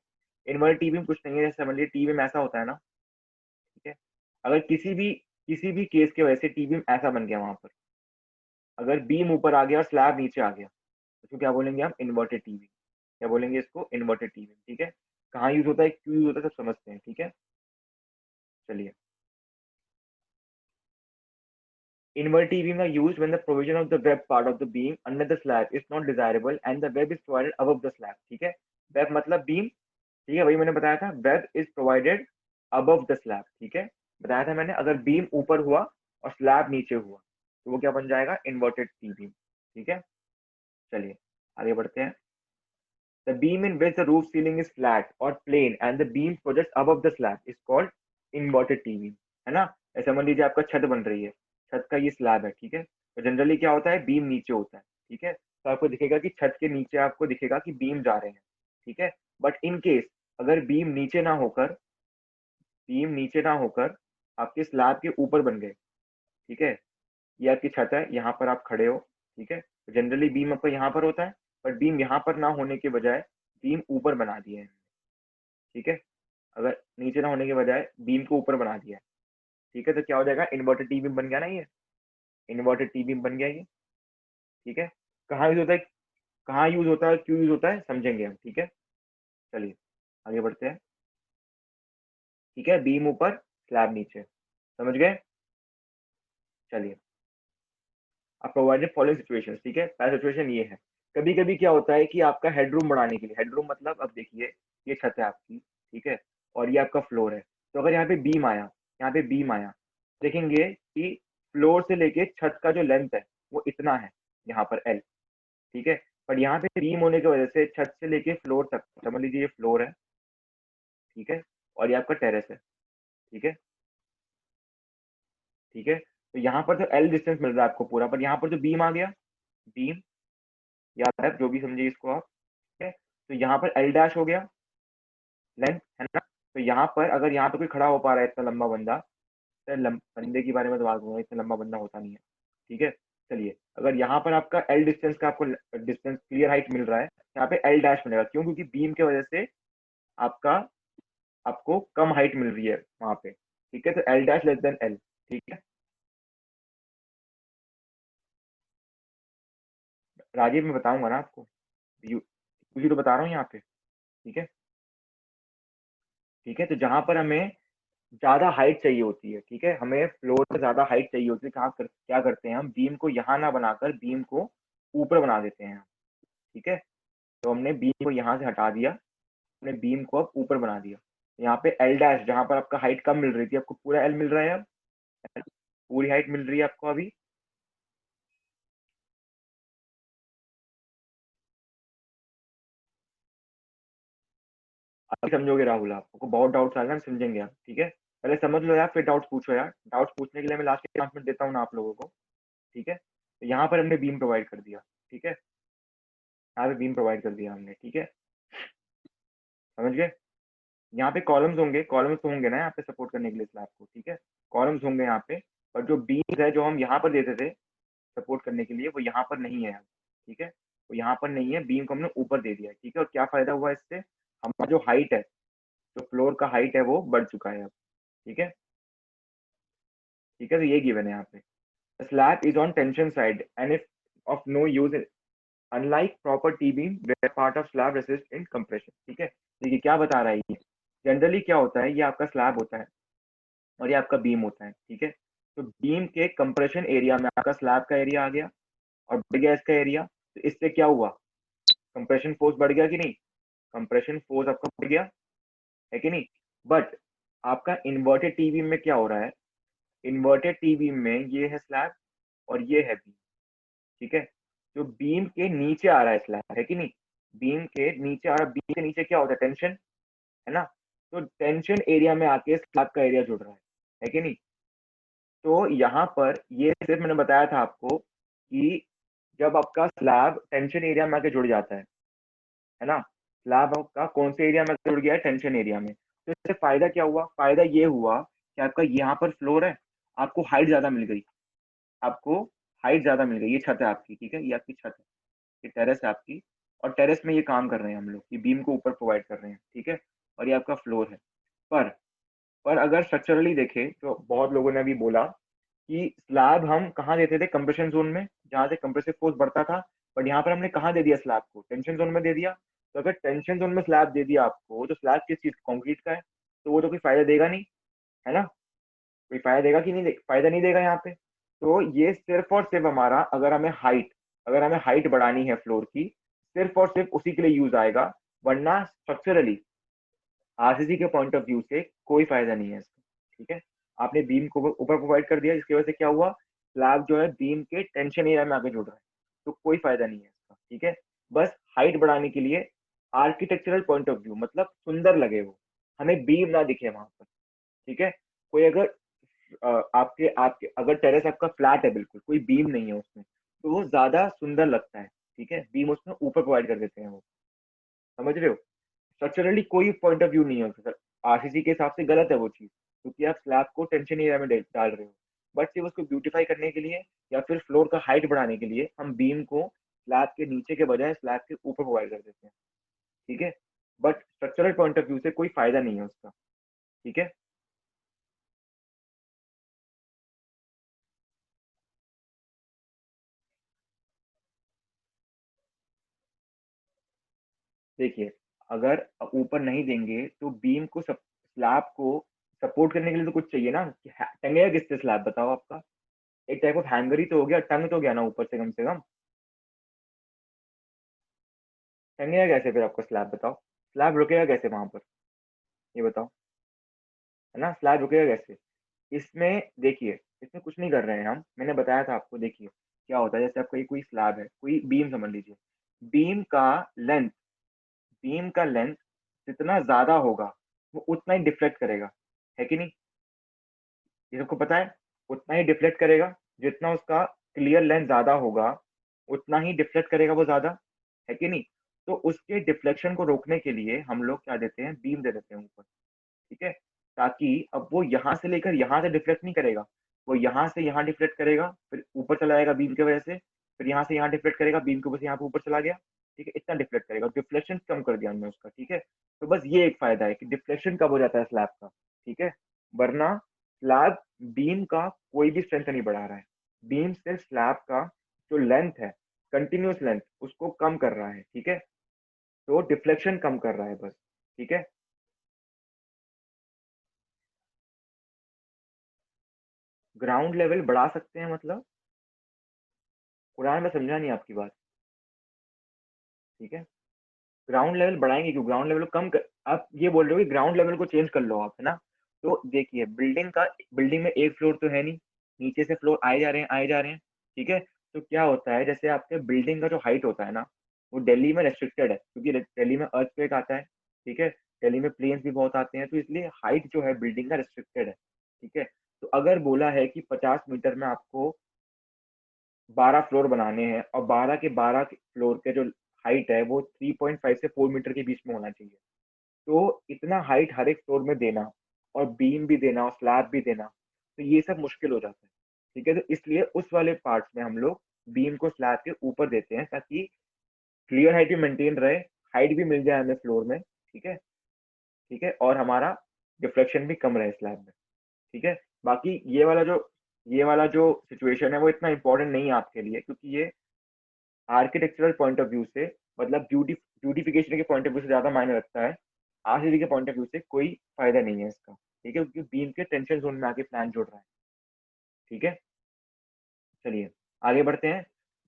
इन्वर्टेड टी बीम कुछ नहीं है, जैसे समझ लीजिए टी बीम ऐसा होता है ना। ठीक है, अगर किसी भी केस की वजह से टी बीम ऐसा बन गया, वहां पर अगर बीम ऊपर आ गया और स्लैब नीचे आ गया, तो इसको क्या बोलेंगे हम? Inverted T beam. क्या बोलेंगे इसको? Inverted T beam. ठीक है, कहाँ यूज होता है, क्यों यूज होता है, सब समझते हैं। ठीक है, चलिए। Invert beams are used when the provision of the web part of the beam under the slab is not desirable and the web is provided above the slab. ठीक है, web मतलब beam। ठीक है, वही मैंने बताया था, web is provided above the slab। ठीक है, बताया था मैंने, अगर beam ऊपर हुआ और slab नीचे हुआ तो वो क्या बन जाएगा? inverted T beam। ठीक है, चलिए आगे बढ़ते हैं। The beam in which the roof ceiling is flat or plane and the beam projects above the slab is called inverted T beam। है ना? ऐसे मान लीजिए आपका छत बन रही है, छत का ये स्लैब है। ठीक है, तो जनरली क्या होता है, बीम नीचे होता है। ठीक है, तो आपको दिखेगा कि छत के नीचे आपको दिखेगा कि बीम जा रहे हैं। ठीक है, बट इन केस अगर बीम नीचे ना होकर आपके स्लैब के ऊपर बन गए। ठीक है, ये आपकी छत है, यहाँ पर आप खड़े हो। ठीक है, तो जनरली बीम आपका यहाँ पर होता है, बट बीम यहाँ पर ना होने के बजाय बीम ऊपर बना दिए हैं। ठीक है, अगर नीचे ना होने के बजाय बीम को ऊपर बना दिया है। ठीक है, तो क्या हो जाएगा? इन्वर्टेड टी बीम बन गया ना ये। इन्वर्टेड टी बीम बन गया ये। ठीक है, कहाँ यूज होता है, कहाँ यूज होता है, क्यों यूज होता है, समझेंगे हम। ठीक है, चलिए आगे बढ़ते हैं। ठीक है, बीम ऊपर स्लैब नीचे, समझ गए? चलिए, अब प्रोवाइडेड फॉलोइंग सिचुएशन। ठीक है, पहला सिचुएशन ये है, कभी कभी क्या होता है कि आपका हेडरूम बढ़ाने के लिए, हेडरूम मतलब अब देखिए ये छत है आपकी। ठीक है, और ये आपका फ्लोर है। तो अगर यहाँ पे बीम आया, यहाँ पे बीम आया, देखेंगे कि फ्लोर से लेके छत का जो लेंथ है वो इतना है, यहाँ पर एल। ठीक है, पर यहाँ पे बीम होने की वजह से छत से लेके फ्लोर तक, समझ लीजिए ये फ्लोर है। ठीक है, और ये आपका टेरेस है। ठीक है, ठीक है, तो यहाँ पर तो एल डिस्टेंस मिल रहा है आपको पूरा, पर यहाँ पर जो बीम आ गया, बीम याद है, जो भी समझिए इसको आप। ठीक है, तो यहाँ पर एल डैश हो गया, लेंथ है ना। तो यहाँ पर अगर यहाँ पे कोई खड़ा हो पा रहा है इतना लंबा बंदा, तो बंदे के बारे में तो बात करूंगा, इतना लंबा बंदा होता नहीं है। ठीक है, चलिए, अगर यहाँ पर आपका एल डिस्टेंस का आपको डिस्टेंस क्लियर हाइट मिल रहा है, यहाँ पे एल डैश मिलेगा। क्यों? क्योंकि बीम की वजह से आपका आपको कम हाइट मिल रही है वहां पे। ठीक है, तो L dash less than L. ठीक है, राजीव मैं बताऊंगा ना आपको, कुछ तो बता रहा हूँ यहाँ पे। ठीक है, ठीक है, तो जहां पर हमें ज्यादा हाइट चाहिए होती है, ठीक है, हमें फ्लोर से ज्यादा हाइट चाहिए होती है, क्या करते हैं हम, बीम को यहाँ ना बनाकर बीम को ऊपर बना देते हैं। ठीक है, तो हमने बीम को यहाँ से हटा दिया, हमने बीम को अब ऊपर बना दिया। यहाँ पे एल डैश, जहां पर आपका हाइट कम मिल रही थी, आपको पूरा एल मिल रहा है अब, पूरी हाइट मिल रही है आपको अभी। अभी समझोगे राहुल, आपको बहुत डाउट्स आएगा, समझेंगे आप। ठीक है, पहले समझ लो यार, फिर डाउट्स पूछो यार। डाउट्स पूछने के लिए मैं लास्ट के 5 मिनट देता हूँ ना आप लोगों को। ठीक है, तो यहाँ पर हमने बीम प्रोवाइड कर दिया। ठीक है, यहाँ पे बीम प्रोवाइड कर दिया हमने। ठीक है, समझ गए? यहाँ पे कॉलम्स होंगे, कॉलम्स तो होंगे ना यहाँ पे सपोर्ट करने के लिए स्लैब को। ठीक है, कॉलम्स होंगे यहाँ पे, और जो बीम्स है जो हम यहाँ पर देते थे सपोर्ट करने के लिए, वो यहाँ पर नहीं है अब। ठीक है, वो यहाँ पर नहीं है, बीम को हमने ऊपर दे दिया है। ठीक है, और क्या फायदा हुआ इससे, हमारा जो हाइट है, जो फ्लोर का हाइट है वो बढ़ चुका है अब। ठीक है, ठीक है, तो ये गिवन है यहाँ पे, the slab is on tension side and if of no use unlike proper T-beam where part of slab resist in compression। ठीक है, देखिए क्या बता रहा है ये, जनरली क्या होता है, ये आपका स्लैब होता है और ये आपका बीम होता है। ठीक है, तो बीम के कंप्रेशन एरिया में आपका स्लैब का एरिया आ गया और बढ़ गया इसका एरिया, तो इससे क्या हुआ, कंप्रेशन फोर्स बढ़ गया कि नहीं? कंप्रेशन फोर्स आपका बढ़ गया है कि नहीं? बट आपका इन्वर्टेड टी बीम में क्या हो रहा है, इन्वर्टेड टी बीम में ये है स्लैब और ये है बीम। ठीक है, जो बीम के नीचे आ रहा है स्लैब, है कि नहीं? बीम के नीचे आ रहा है, बीम के नीचे क्या होता है, टेंशन, है ना? तो टेंशन एरिया में आके स्लैब का एरिया जुड़ रहा है कि नहीं? तो यहाँ पर ये सिर्फ मैंने बताया था आपको कि जब आपका स्लैब टेंशन एरिया में आके जुड़ जाता है ना? स्लैब आपका कौन से एरिया में जुड़ गया है? टेंशन एरिया में। तो इससे फायदा क्या हुआ? फायदा ये हुआ कि आपका यहाँ पर फ्लोर है, आपको हाइट ज्यादा मिल गई, आपको हाइट ज्यादा मिल गई। ये छत है आपकी, ठीक है, ये आपकी छत है, ये टेरेस है आपकी, और टेरेस में ये काम कर रहे हैं हम लोग, ये बीम को ऊपर प्रोवाइड कर रहे हैं, ठीक है, और ये आपका फ्लोर है। पर पर अगर स्ट्रक्चरली देखें, जो बहुत लोगों ने अभी बोला कि स्लैब हम कहाँ देते थे? कंप्रेशन जोन में, जहाँ से कंप्रेसिव फोर्स बढ़ता था। बट यहाँ पर हमने कहाँ दे दिया स्लैब को? टेंशन जोन में दे दिया। तो अगर टेंशन जोन में स्लैब दे दिया आपको, तो स्लैब किस चीज, कंक्रीट का है, तो वो तो कोई फायदा देगा नहीं, है ना? कोई फायदा देगा कि नहीं फायदा नहीं देगा यहाँ पे। तो ये सिर्फ और सिर्फ हमारा, अगर हमें हाइट बढ़ानी है फ्लोर की, सिर्फ और सिर्फ उसी के लिए यूज आएगा। वरना स्ट्रक्चरली आरसीसी के पॉइंट ऑफ व्यू से कोई फायदा नहीं है इसका, ठीक है। आपने बीम को ऊपर प्रोवाइड कर दिया, जिसकी वजह से क्या हुआ? स्लैब जो है बीम के टेंशन एरिया में आके जुड़ रहा है, तो कोई फायदा नहीं है इसका, ठीक है। बस हाइट बढ़ाने के लिए, आर्किटेक्चरल पॉइंट ऑफ व्यू, मतलब सुंदर लगे वो, हमें बीम ना दिखे वहां पर, ठीक है। कोई अगर आपके आपके अगर टेरेस आपका फ्लैट है, बिल्कुल कोई बीम नहीं है उसमें, तो वो ज्यादा सुंदर लगता है, ठीक है। बीम उसमें ऊपर प्रोवाइड कर देते हैं वो, समझ रहे हो? स्ट्रक्चरली कोई पॉइंट ऑफ व्यू नहीं है उसका, आरसीसी के हिसाब से गलत है वो चीज, क्योंकि आप स्लैब को टेंशन एरिया में डाल रहे हो। बट सिर्फ उसको ब्यूटीफाई करने के लिए, या फिर फ्लोर का हाइट बढ़ाने के लिए, हम बीम को स्लैब के नीचे के बजाय स्लैब के ऊपर प्रोवाइड कर देते हैं, ठीक है। But structural point of view से कोई फायदा नहीं है उसका, ठीक है। देखिए, अगर ऊपर नहीं देंगे तो बीम को स्लैब को सपोर्ट करने के लिए तो कुछ चाहिए ना, कि टंगेगा किससे स्लैब, बताओ आपका? एक टाइप ऑफ हैंगर ही तो हो गया, टंग तो गया ना ऊपर से कम। टंगेगा कैसे फिर आपका स्लैब, बताओ? स्लैब रुकेगा कैसे वहां पर, ये बताओ, है ना? स्लैब रुकेगा कैसे? इसमें देखिए, इसमें कुछ नहीं कर रहे हैं हम, मैंने बताया था आपको। देखिए क्या होता है, जैसे आपका ये कोई स्लैब है, कोई बीम समझ लीजिए, बीम का लेंथ बीम का लेंथ जितना ज्यादा होगा, वो उतना ही डिफ्लेक्ट करेगा, है कि नहीं? ये सबको पता है, उतना ही डिफ्लेक्ट करेगा। जितना उसका क्लियर लेंथ ज्यादा होगा, उतना ही डिफ्लेक्ट करेगा वो ज्यादा, है कि नहीं? तो उसके डिफ्लेक्शन को रोकने के लिए हम लोग क्या देते हैं? बीम दे देते हैं ऊपर, ठीक है। ताकि अब वो यहाँ से लेकर यहाँ से डिफ्लेक्ट नहीं करेगा, वो यहाँ से यहाँ डिफ्लेक्ट करेगा, फिर ऊपर चला जाएगा बीम की वजह से, फिर यहाँ से यहाँ डिफ्लेक्ट करेगा, बीम के ऊपर से यहाँ पे ऊपर चला गया, ठीक है। इतना डिफ्लेक्ट करेगा, डिफ्लेक्शन कम कर दिया हमने उसका, ठीक है। तो बस ये एक फायदा है कि डिफ्लेक्शन कम हो जाता है स्लैब का, ठीक है। वरना स्लैब बीम का कोई भी स्ट्रेंथ नहीं बढ़ा रहा है, बीम सिर्फ स्लैब का जो लेंथ है, कंटिन्यूस लेंथ, उसको कम कर रहा है, ठीक है। तो डिफ्लेक्शन कम कर रहा है बस, ठीक है। ग्राउंड लेवल बढ़ा सकते हैं मतलब? कुरान में समझा नहीं आपकी बात, ठीक है। ग्राउंड लेवल बढ़ाएंगे क्यों? ग्राउंड लेवल को आप ये बोल रहे हो कि ग्राउंड लेवल को चेंज कर लो आप, है ना? तो देखिए, बिल्डिंग में एक फ्लोर तो है नहीं, नीचे से फ्लोर आए जा रहे हैं, आए जा रहे हैं, ठीक है। तो क्या होता है, जैसे आपके बिल्डिंग का जो हाइट होता है ना, वो दिल्ली में रेस्ट्रिक्टेड है, क्योंकि दिल्ली में अर्थक्वेक आता है, ठीक है। दिल्ली में प्लेन्स भी बहुत आते हैं, तो इसलिए हाइट जो है बिल्डिंग का रेस्ट्रिक्टेड है, ठीक है। तो अगर बोला है कि 50 मीटर में आपको 12 फ्लोर बनाने हैं, और 12 के 12 फ्लोर के जो हाइट है वो 3.5 से 4 मीटर के बीच में होना चाहिए। तो इतना हाइट हर एक फ्लोर में देना, और बीम भी देना और स्लैब भी देना, तो ये सब मुश्किल हो जाता है, ठीक है। तो इसलिए उस वाले पार्ट्स में हम लोग बीम को स्लैब के ऊपर देते हैं, ताकि क्लियर हाइट भी मेंटेन रहे, हाइट भी मिल जाए हमें फ्लोर में, ठीक है, ठीक है, और हमारा डिफ्लेक्शन भी कम रहे स्लैब में, ठीक है। बाकी ये वाला जो सिचुएशन है वो इतना इंपॉर्टेंट नहीं है आपके लिए, क्योंकि ये आर्किटेक्चरल पॉइंट ऑफ व्यू से, मतलब ब्यूटिफिकेशन के पॉइंट ऑफ व्यू से ज्यादा मायने रखता है। आरसीसी के पॉइंट ऑफ व्यू से कोई फायदा नहीं है इसका, ठीक है, क्योंकि बीम के टेंशन जोन में आके प्लान जुड़ रहा है, ठीक है। चलिए आगे बढ़ते हैं।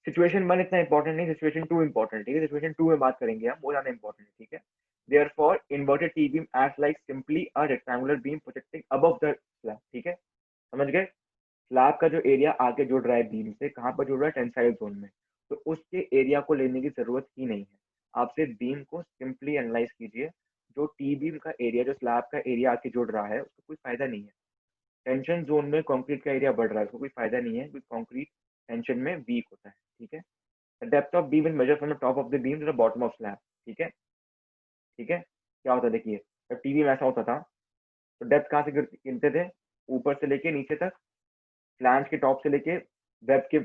सिचुएशन वन इतना इंपॉर्टेंट नहीं, सिचुएशन टू इंपॉर्टेंट, ठीक है। सिचुएशन टू में बात करेंगे हम, वो ज्यादा इंपॉर्टेंट है, ठीक है। Therefore, inverted T beam acts like simply a rectangular beam projecting above the slab, ठीक है। समझ गए? स्लैब का जो एरिया आगे जुड़ रहा है बीम से, कहाँ पर जुड़ रहा है? टेंसाइल जोन में। तो उसके एरिया को लेने की जरूरत ही नहीं है, आप सिर्फ बीम को सिंपली एनालाइज कीजिए। जो टी बीम का एरिया, जो स्लैब का एरिया आके जुड़ रहा है, उसका कोई फायदा नहीं है, टेंशन जोन में कंक्रीट का एरिया बढ़ रहा है, उसको कोई फायदा नहीं है, क्योंकि कंक्रीट टेंशन में वीक होता है, ठीक है। The depth of beam is measure from the top of the beam to the bottom of slab, ठीक है। ठीक है, क्या होता है देखिए, जब टीवी में ऐसा होता था तो डेप्थ कहाँ से गिनते थे, ऊपर से लेके नीचे तक, फ्लैंज के टॉप से लेके वेब के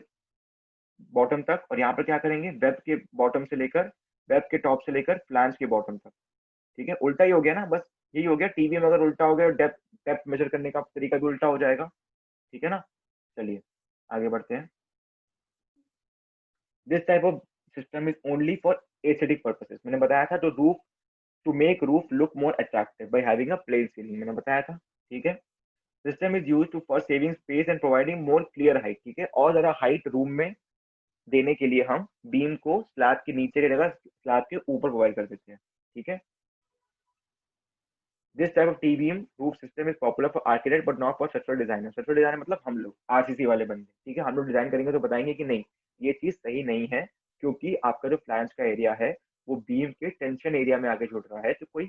बॉटम तक, और यहाँ पर क्या करेंगे, वेब के बॉटम से लेकर, वेब के टॉप से लेकर फ्लैंज के बॉटम तक, ठीक है। उल्टा ही हो गया ना, बस यही हो गया, टीवी में अगर उल्टा हो गया, डेप्थ डेप्थ मेजर करने का तरीका भी उल्टा हो जाएगा, ठीक है ना। चलिए आगे बढ़ते हैं। This type of system is only for aesthetic purposes, मैंने बताया था, जो roof to make roof look more attractive by having a plain ceiling, मैंने बताया था, ठीक है। System is use to for saving space and providing more clear height, ठीक है, और ज्यादा हाइट रूम में देने के लिए हम बीम को स्लैब के नीचे की जगह स्लैब के ऊपर प्रोवाइड कर देते हैं, ठीक है। This type of T beam roof system is popular for architect but not for structural designer, structural designer मतलब हम लोग आरसीसी वाले बंदे, ठीक है। हम लोग डिजाइन करेंगे तो बताएंगे कि नहीं, ये चीज सही नहीं है, क्योंकि आपका जो फ्लैंज का एरिया है वो बीम के टेंशन एरिया में आगे जुड़ रहा है, तो कोई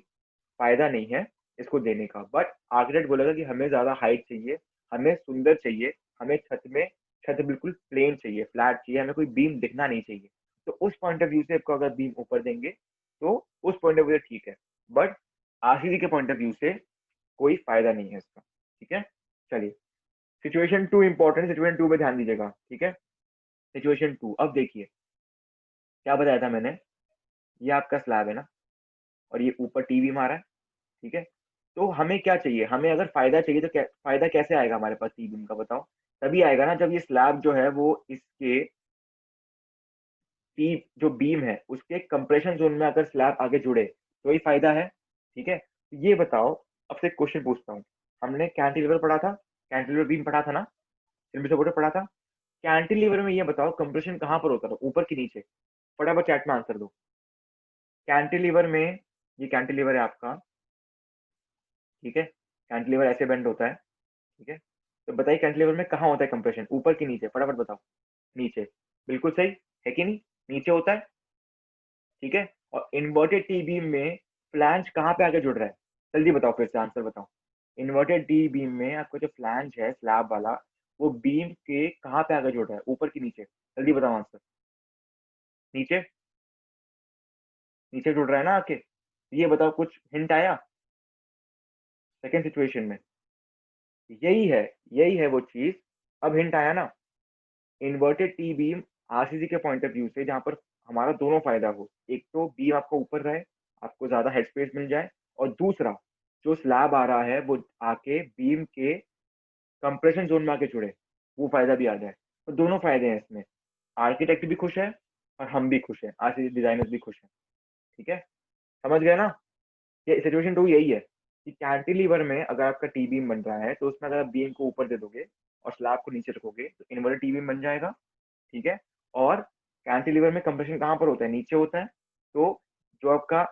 फायदा नहीं है इसको देने का। बट आर्किटेक्ट बोलेगा कि हमें ज्यादा हाइट चाहिए, हमें सुंदर चाहिए, हमें छत बिल्कुल प्लेन चाहिए, फ्लैट चाहिए, हमें कोई बीम दिखना नहीं चाहिए, तो उस पॉइंट ऑफ व्यू से आपको अगर बीम ऊपर देंगे तो उस पॉइंट ऑफ व्यू से ठीक है, बट आरसीसी के पॉइंट ऑफ व्यू से कोई फायदा नहीं है इसका, ठीक है। चलिए, situation two important, situation two पे ध्यान दीजिएगा, ठीक है। सिचुएशन टू, अब देखिए क्या बताया था मैंने, ये आपका स्लैब है ना, और ये ऊपर टीवी मारा है, ठीक है। तो हमें क्या चाहिए, हमें अगर फायदा चाहिए तो फायदा कैसे आएगा हमारे पास टी बीम का, बताओ। तभी आएगा ना जब ये स्लैब जो है वो इसके टी जो बीम है उसके कंप्रेशन जोन में अगर स्लैब आगे जुड़े तो ही फायदा है, ठीक है। तो ये बताओ, अब से एक क्वेश्चन पूछता हूँ, हमने कैंटिलीवर पढ़ा था, कैंटिलीवर बीम पढ़ा था ना, इनमें से पढ़ा था। कैंटिलीवर में ये बताओ कंप्रेशन कहाँ पर होता था, ऊपर की नीचे, फटाफट चैट में आंसर दो। कैंटिलीवर में, ये कैंटिलीवर है आपका, ठीक है, कैंटिलीवर ऐसे बेंड होता है, ठीक है। तो बताइए कैंटिलीवर में कहाँ होता है कंप्रेशन, ऊपर की नीचे, फटाफट बताओ। नीचे, बिल्कुल सही है कि नहीं, नीचे होता है, ठीक है। और इन्वर्टेड टी बीम में फ्लैंज कहाँ पे आके जुड़ रहा है, जल्दी बताओ, फिर से आंसर बताओ। इन्वर्टेड टी बीम में आपका जो फ्लैंज है स्लैब वाला, वो बीम के कहाँ पे आगे जुड़ रहा है, ऊपर की नीचे, जल्दी बताओ आंसर। नीचे, नीचे जुड़ रहा है ना आके, ये बताओ, कुछ हिंट आया सेकेंड सिचुएशन में, यही है, यही है वो चीज, अब हिंट आया ना। इन्वर्टेड टी बीम आरसीसी के पॉइंट ऑफ व्यू से जहां पर हमारा दोनों फायदा हो, एक तो बीम आपको ऊपर रहे, आपको ज्यादा हेड स्पेस मिल जाए, और दूसरा जो स्लैब आ रहा है वो आके बीम के कंप्रेशन जोन में आके जुड़े, वो फायदा भी आ जाए, तो दोनों फायदे हैं इसमें, आर्किटेक्ट भी खुश है और हम भी खुश हैं, आरसीसी डिजाइनर्स भी खुश हैं, ठीक है। समझ गए ना, ये सिचुएशन टू यही है कि कैंटिलीवर में अगर आपका टी बीम बन रहा है तो उसमें अगर आप बीम को ऊपर दे दोगे और स्लैब को नीचे रखोगे तो इन्वर्टेड टी बीम बन जाएगा, ठीक है। और कैंटिलीवर में कंप्रेशन कहाँ पर होता है, नीचे होता है, तो जो आपका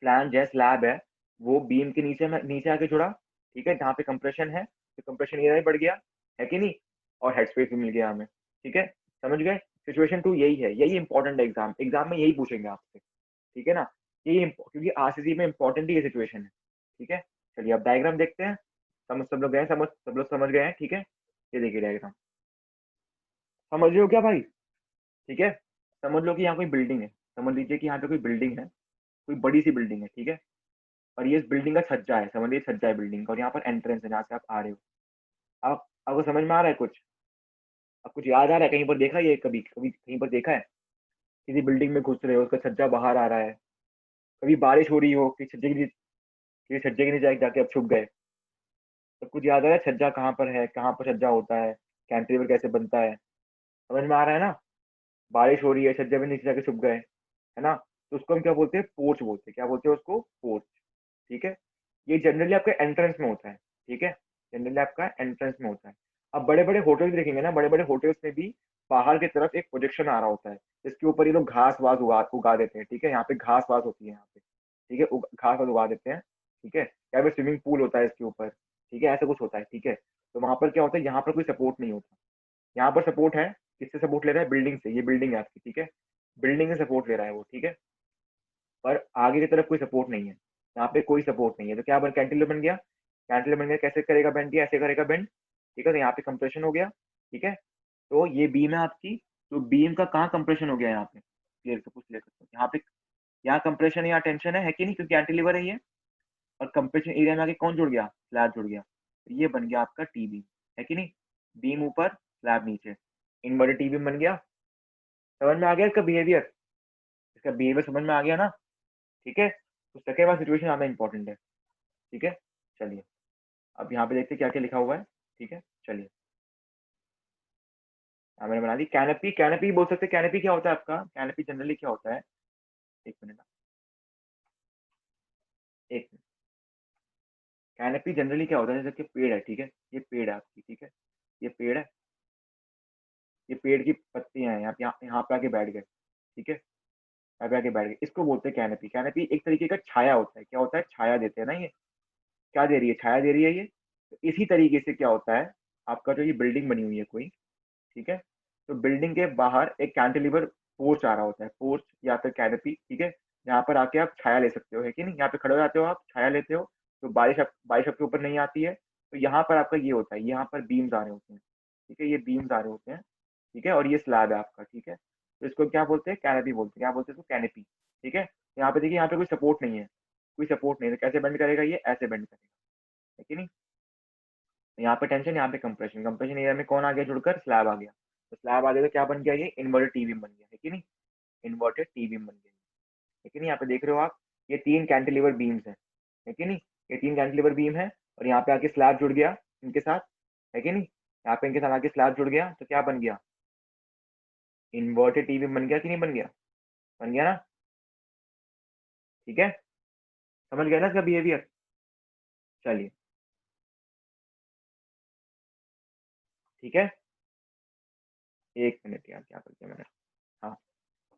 फ्लैंज है स्लैब है वो बीम के नीचे में नीचे आके जुड़ा, ठीक है, जहाँ पे कंप्रेशन है तो कंप्रेशन एरिया भी बढ़ गया, है कि नहीं, और हेड स्पेस भी मिल गया हमें, ठीक है। समझ गए, सिचुएशन टू यही है, यही इंपॉर्टेंट है, एग्जाम एग्जाम में यही पूछेंगे आपसे, ठीक है ना। यही क्योंकि आरसीसी में इंपॉर्टेंट ही ये सिचुएशन है, ठीक है। चलिए अब डायग्राम देखते हैं, समझ सब लोग गए, समझ सब लोग समझ गए हैं, ठीक है। ये देखिए डायग्राम, समझ रहे हो क्या भाई, ठीक है। समझ लो कि यहाँ कोई बिल्डिंग है, समझ लीजिए कि यहाँ पे कोई बिल्डिंग है, कोई बड़ी सी बिल्डिंग है, ठीक है। और ये इस बिल्डिंग का छज्जा है, समझ लीजिए छज्जा है बिल्डिंग का, और यहाँ पर एंट्रेंस है जहाँ से आप आ रहे हो। आप आपको समझ में आ रहा है कुछ, अब कुछ याद आ रहा है, कहीं पर देखा है ये, कभी कभी कहीं पर देखा है, किसी बिल्डिंग में घुस रहे हो उसका छज्जा बाहर आ रहा है, कभी बारिश हो रही हो कि छज्जे के नीचे, किसी छज्जे के नीचे जाके आप छुप गए, तो कुछ याद आ रहा है छज्जा कहाँ पर है, कहाँ पर छज्जा होता है, कैंटिलीवर कैसे बनता है, समझ में आ रहा है ना। बारिश हो रही है, छज्जे में नीचे जाके छुप गए, है ना, तो उसको हम क्या बोलते हैं, पोर्च बोलते हैं, क्या बोलते हैं उसको, पोर्च, ठीक है। ये जनरली आपके एंट्रेंस में होता है, ठीक है, जनरली आपका एंट्रेंस में होता है। अब बड़े बड़े होटल्स देखेंगे ना, बड़े बड़े होटल्स में भी बाहर की तरफ एक प्रोजेक्शन आ रहा होता है, जिसके ऊपर ये लोग घास वास उगा उगा देते हैं, ठीक है, यहाँ पे घास वास होती है यहाँ पे, ठीक है, घास वास उगा देते हैं, ठीक है, या फिर स्विमिंग पूल होता है इसके ऊपर, ठीक है, ऐसा कुछ होता है, ठीक है। तो वहां पर क्या होता है, यहाँ पर कोई सपोर्ट नहीं होता, यहाँ पर सपोर्ट है, किससे सपोर्ट ले रहा है, बिल्डिंग से, ये बिल्डिंग है आपकी, ठीक है, बिल्डिंग से सपोर्ट ले रहा है वो, ठीक है, पर आगे की तरफ कोई सपोर्ट नहीं है, यहाँ पे कोई सपोर्ट नहीं है, तो क्या बन कैंटिलीवर बन गया, कैंटिलीवर बन गया, कैसे करेगा बेंड, ये ऐसे करेगा बेंड, ठीक है। तो यहाँ पे कंप्रेशन हो गया, ठीक है। तो ये बीम है आपकी, तो बीम का कहाँ कंप्रेशन हो गया यहाँ पे, क्लियर से पूछ लेते यहाँ पे, यहाँ कंप्रेशन या टेंशन है कि नहीं, क्योंकि कैंटिलीवर है ये, और कंप्रेशन एरिया में आके कौन जुड़ गया, स्लैब जुड़ गया, तो ये बन गया आपका टी बीम, है कि नहीं, बीम ऊपर स्लैब नीचे, इन्वर्टेड टी बीम बन गया। समझ में आ गया इसका बिहेवियर, इसका बिहेवियर समझ में आ गया ना, ठीक है। तो सेकेंड वाला सिचुएशन ज़्यादा इंपॉर्टेंट है, ठीक है। चलिए अब यहाँ पे देखते हैं क्या क्या लिखा हुआ है, ठीक है। चलिए मैंने बना दी कैनपी, कैनपी बोल सकते, कैनपी क्या होता है आपका, कैनपी जनरली क्या होता है, एक मिनट, एक मिनट। कैनपी जनरली क्या होता है, जैसे कि पेड़ है, ठीक है, ये पेड़ है आपकी, ठीक है, ये पेड़ है, ये पेड़ की पत्तियां हैं, यहाँ पे आके बैठ गए, ठीक है, यहाँ पे आके बैठ गए, इसको बोलते हैं कैनपी। कैनपी एक तरीके का छाया होता है, क्या होता है, छाया देते हैं ना, ये क्या दे रही है, छाया दे रही है ये। तो इसी तरीके से क्या होता है, आपका जो ये बिल्डिंग बनी हुई है कोई, ठीक है, तो बिल्डिंग के बाहर एक कैंटिलीवर पोर्च आ रहा होता है, पोर्च या फिर कैनपी, ठीक है, यहाँ पर आके आप छाया ले सकते हो, है कि नहीं, यहाँ पे खड़े हो जाते हो आप, छाया लेते हो, तो बारिश आपके ऊपर नहीं आती है। तो यहाँ पर आपका ये होता है, यहाँ पर बीम्स आ रहे होते हैं, ठीक है, ये बीम्स आ रहे होते हैं, ठीक है, और ये स्लैब है आपका, ठीक है। तो इसको क्या बोलते हैं, कैनपी बोलते हैं, क्या बोलते हैं इसको, कैनपी, ठीक है। यहाँ पे देखिए, यहाँ पे कोई सपोर्ट नहीं है, कोई सपोर्ट नहीं है, तो कैसे बेंड करेगा ये, ऐसे बेंड करेगा, है कि नहीं। यहाँ पे टेंशन, यहाँ पे कंप्रेशन, कंप्रेशन एरिया में कौन आ गया जुड़कर, स्लैब आ गया, तो स्लैब आ गया तो क्या बन गया, ये इन्वर्टेड टी बीम बन गया, है कि नहीं, इन्वर्टेड टी बीम बन गया, है कि नहीं। यहाँ पे देख रहे हो आप, ये तीन कैंटिलीवर बीम्स हैं, है कि नहीं, ये तीन कैंटिलीवर बीम है, और यहाँ पे आके स्लैब जुड़ गया इनके साथ, है कि नहीं, यहाँ पे इनके साथ आके स्लैब जुड़ गया, तो क्या बन गया, इन्वर्टेड टी बीम बन गया कि नहीं बन गया, बन गया ना, ठीक है, समझ गया ना इसका बिहेवियर। चलिए ठीक है, एक मिनट यार, क्या कर दिया मैंने, हाँ,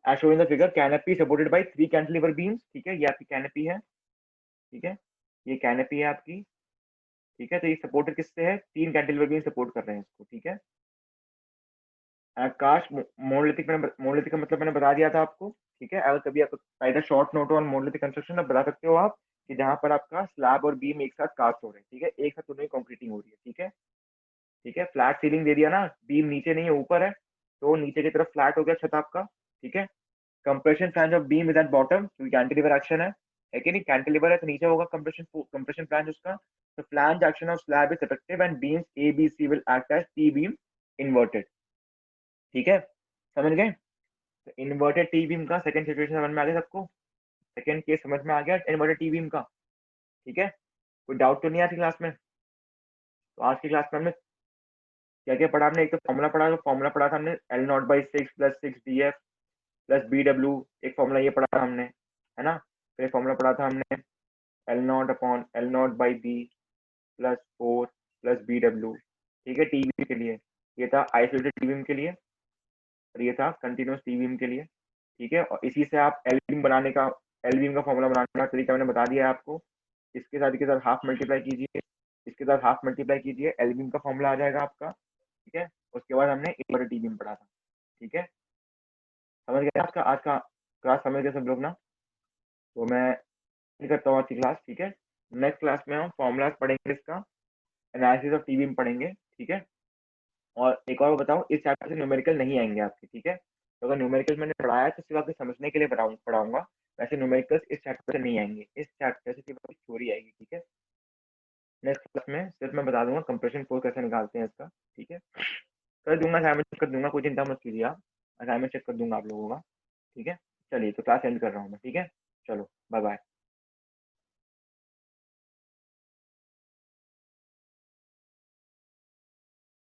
as shown in the figure canopy supported by three cantilever beams, ठीक है, ये आपकी कैनपी है, ठीक है, ये कैनपी है आपकी, ठीक है। तो ये सपोर्टेड किससे है, तीन कैंटिलीवर बीम सपोर्ट कर रहे हैं इसको, ठीक है। आकाश मोनोलिथिक का मतलब मैंने बता दिया था आपको, ठीक है। अगर कभी आपको short note on monolithic construction में बता सकते हो आप, कि जहां पर आपका स्लैब और बीम एक साथ कास्ट हो रहे हैं, ठीक है, एक साथ दोनों ही कंक्रीटिंग हो रही है, ठीक है, ठीक है। फ्लैट सीलिंग दे दिया ना, बीम नीचे नहीं है ऊपर है, तो नीचे की तरफ फ्लैट हो गया छत आपका, ठीक है। Compression flange of beam is at bottom, क्योंकि कैंटिलीवर एक्शन है कि नहीं, कैंटिलीवर है तो नीचे होगा कंप्रेशन फ्लैंज उसका। तो flange action of slab is effective and beams A B C will act as T beam inverted, ठीक है, समझ गए। तो इन्वर्टेड टी बीम का सेकंड सिचुएशन समझ में आ गया सबको, सेकंड केस समझ में आ गया इन्वर्टेड टी बीम का, ठीक है। कोई डाउट तो नहीं आज की क्लास में। तो आज की क्लास में हमने क्या क्या पढ़ा, हमने एक तो फॉर्मूला पढ़ा था हमने, L not by six plus six D F plus B W, एक फॉर्मूला ये पढ़ा था हमने, है ना। फिर फॉर्मूला पढ़ा था हमने L not upon L not by B plus four plus B W, ठीक है, टीबीम के लिए, ये था आइसोलेटेड टीबीम के लिए, और ये था कंटिन्यूस टीबीम के लिए, ठीक है। और इसी से आप एल बीम बनाने का, एल बीम का फॉर्मूला बनाने का तरीका मैंने बता दिया है आपको। इसके साथ हाफ मल्टीप्लाई कीजिए, इसके साथ हाफ मल्टीप्लाई कीजिए, एल बीम का फॉर्मूला आ जाएगा आपका, ठीक है। उसके बाद हमने इन्वर्टेड टी बीम पढ़ा था, ठीक है, समझ गए। आज का क्लास समझ गए सब लोग ना। तो मैं करता हूँ आज की क्लास, ठीक है। नेक्स्ट क्लास में हम फॉर्मूलाज पढ़ेंगे, इसका एनालिसिस ऑफ टी बीम पढ़ेंगे, ठीक है। और एक और बताऊँ, इस चैप्टर से न्यूमेरिकल नहीं आएंगे आपके, ठीक है। तो अगर न्यूमेरिकल मैंने पढ़ाया है तो सिर्फ आपके समझने के लिए पढ़ाऊंगा, वैसे न्यूमेरिकल्स इस चैप्टर से नहीं आएंगे, इस चैप्टर से सिर्फ थ्योरी आएगी, ठीक है। नेक्स्ट क्लास में सिर्फ मैं बता दूंगा कंप्रेशन फोर्स कैसे निकालते हैं इसका, ठीक है। कर दूंगा, असाइनमेंट चेक कर दूंगा, कोई चिंता मत कीजिए आप, असाइनमेंट चेक कर दूंगा आप लोगों का, ठीक है। चलिए तो क्लास एंड कर रहा हूँ मैं, ठीक है, चलो बाय बाय।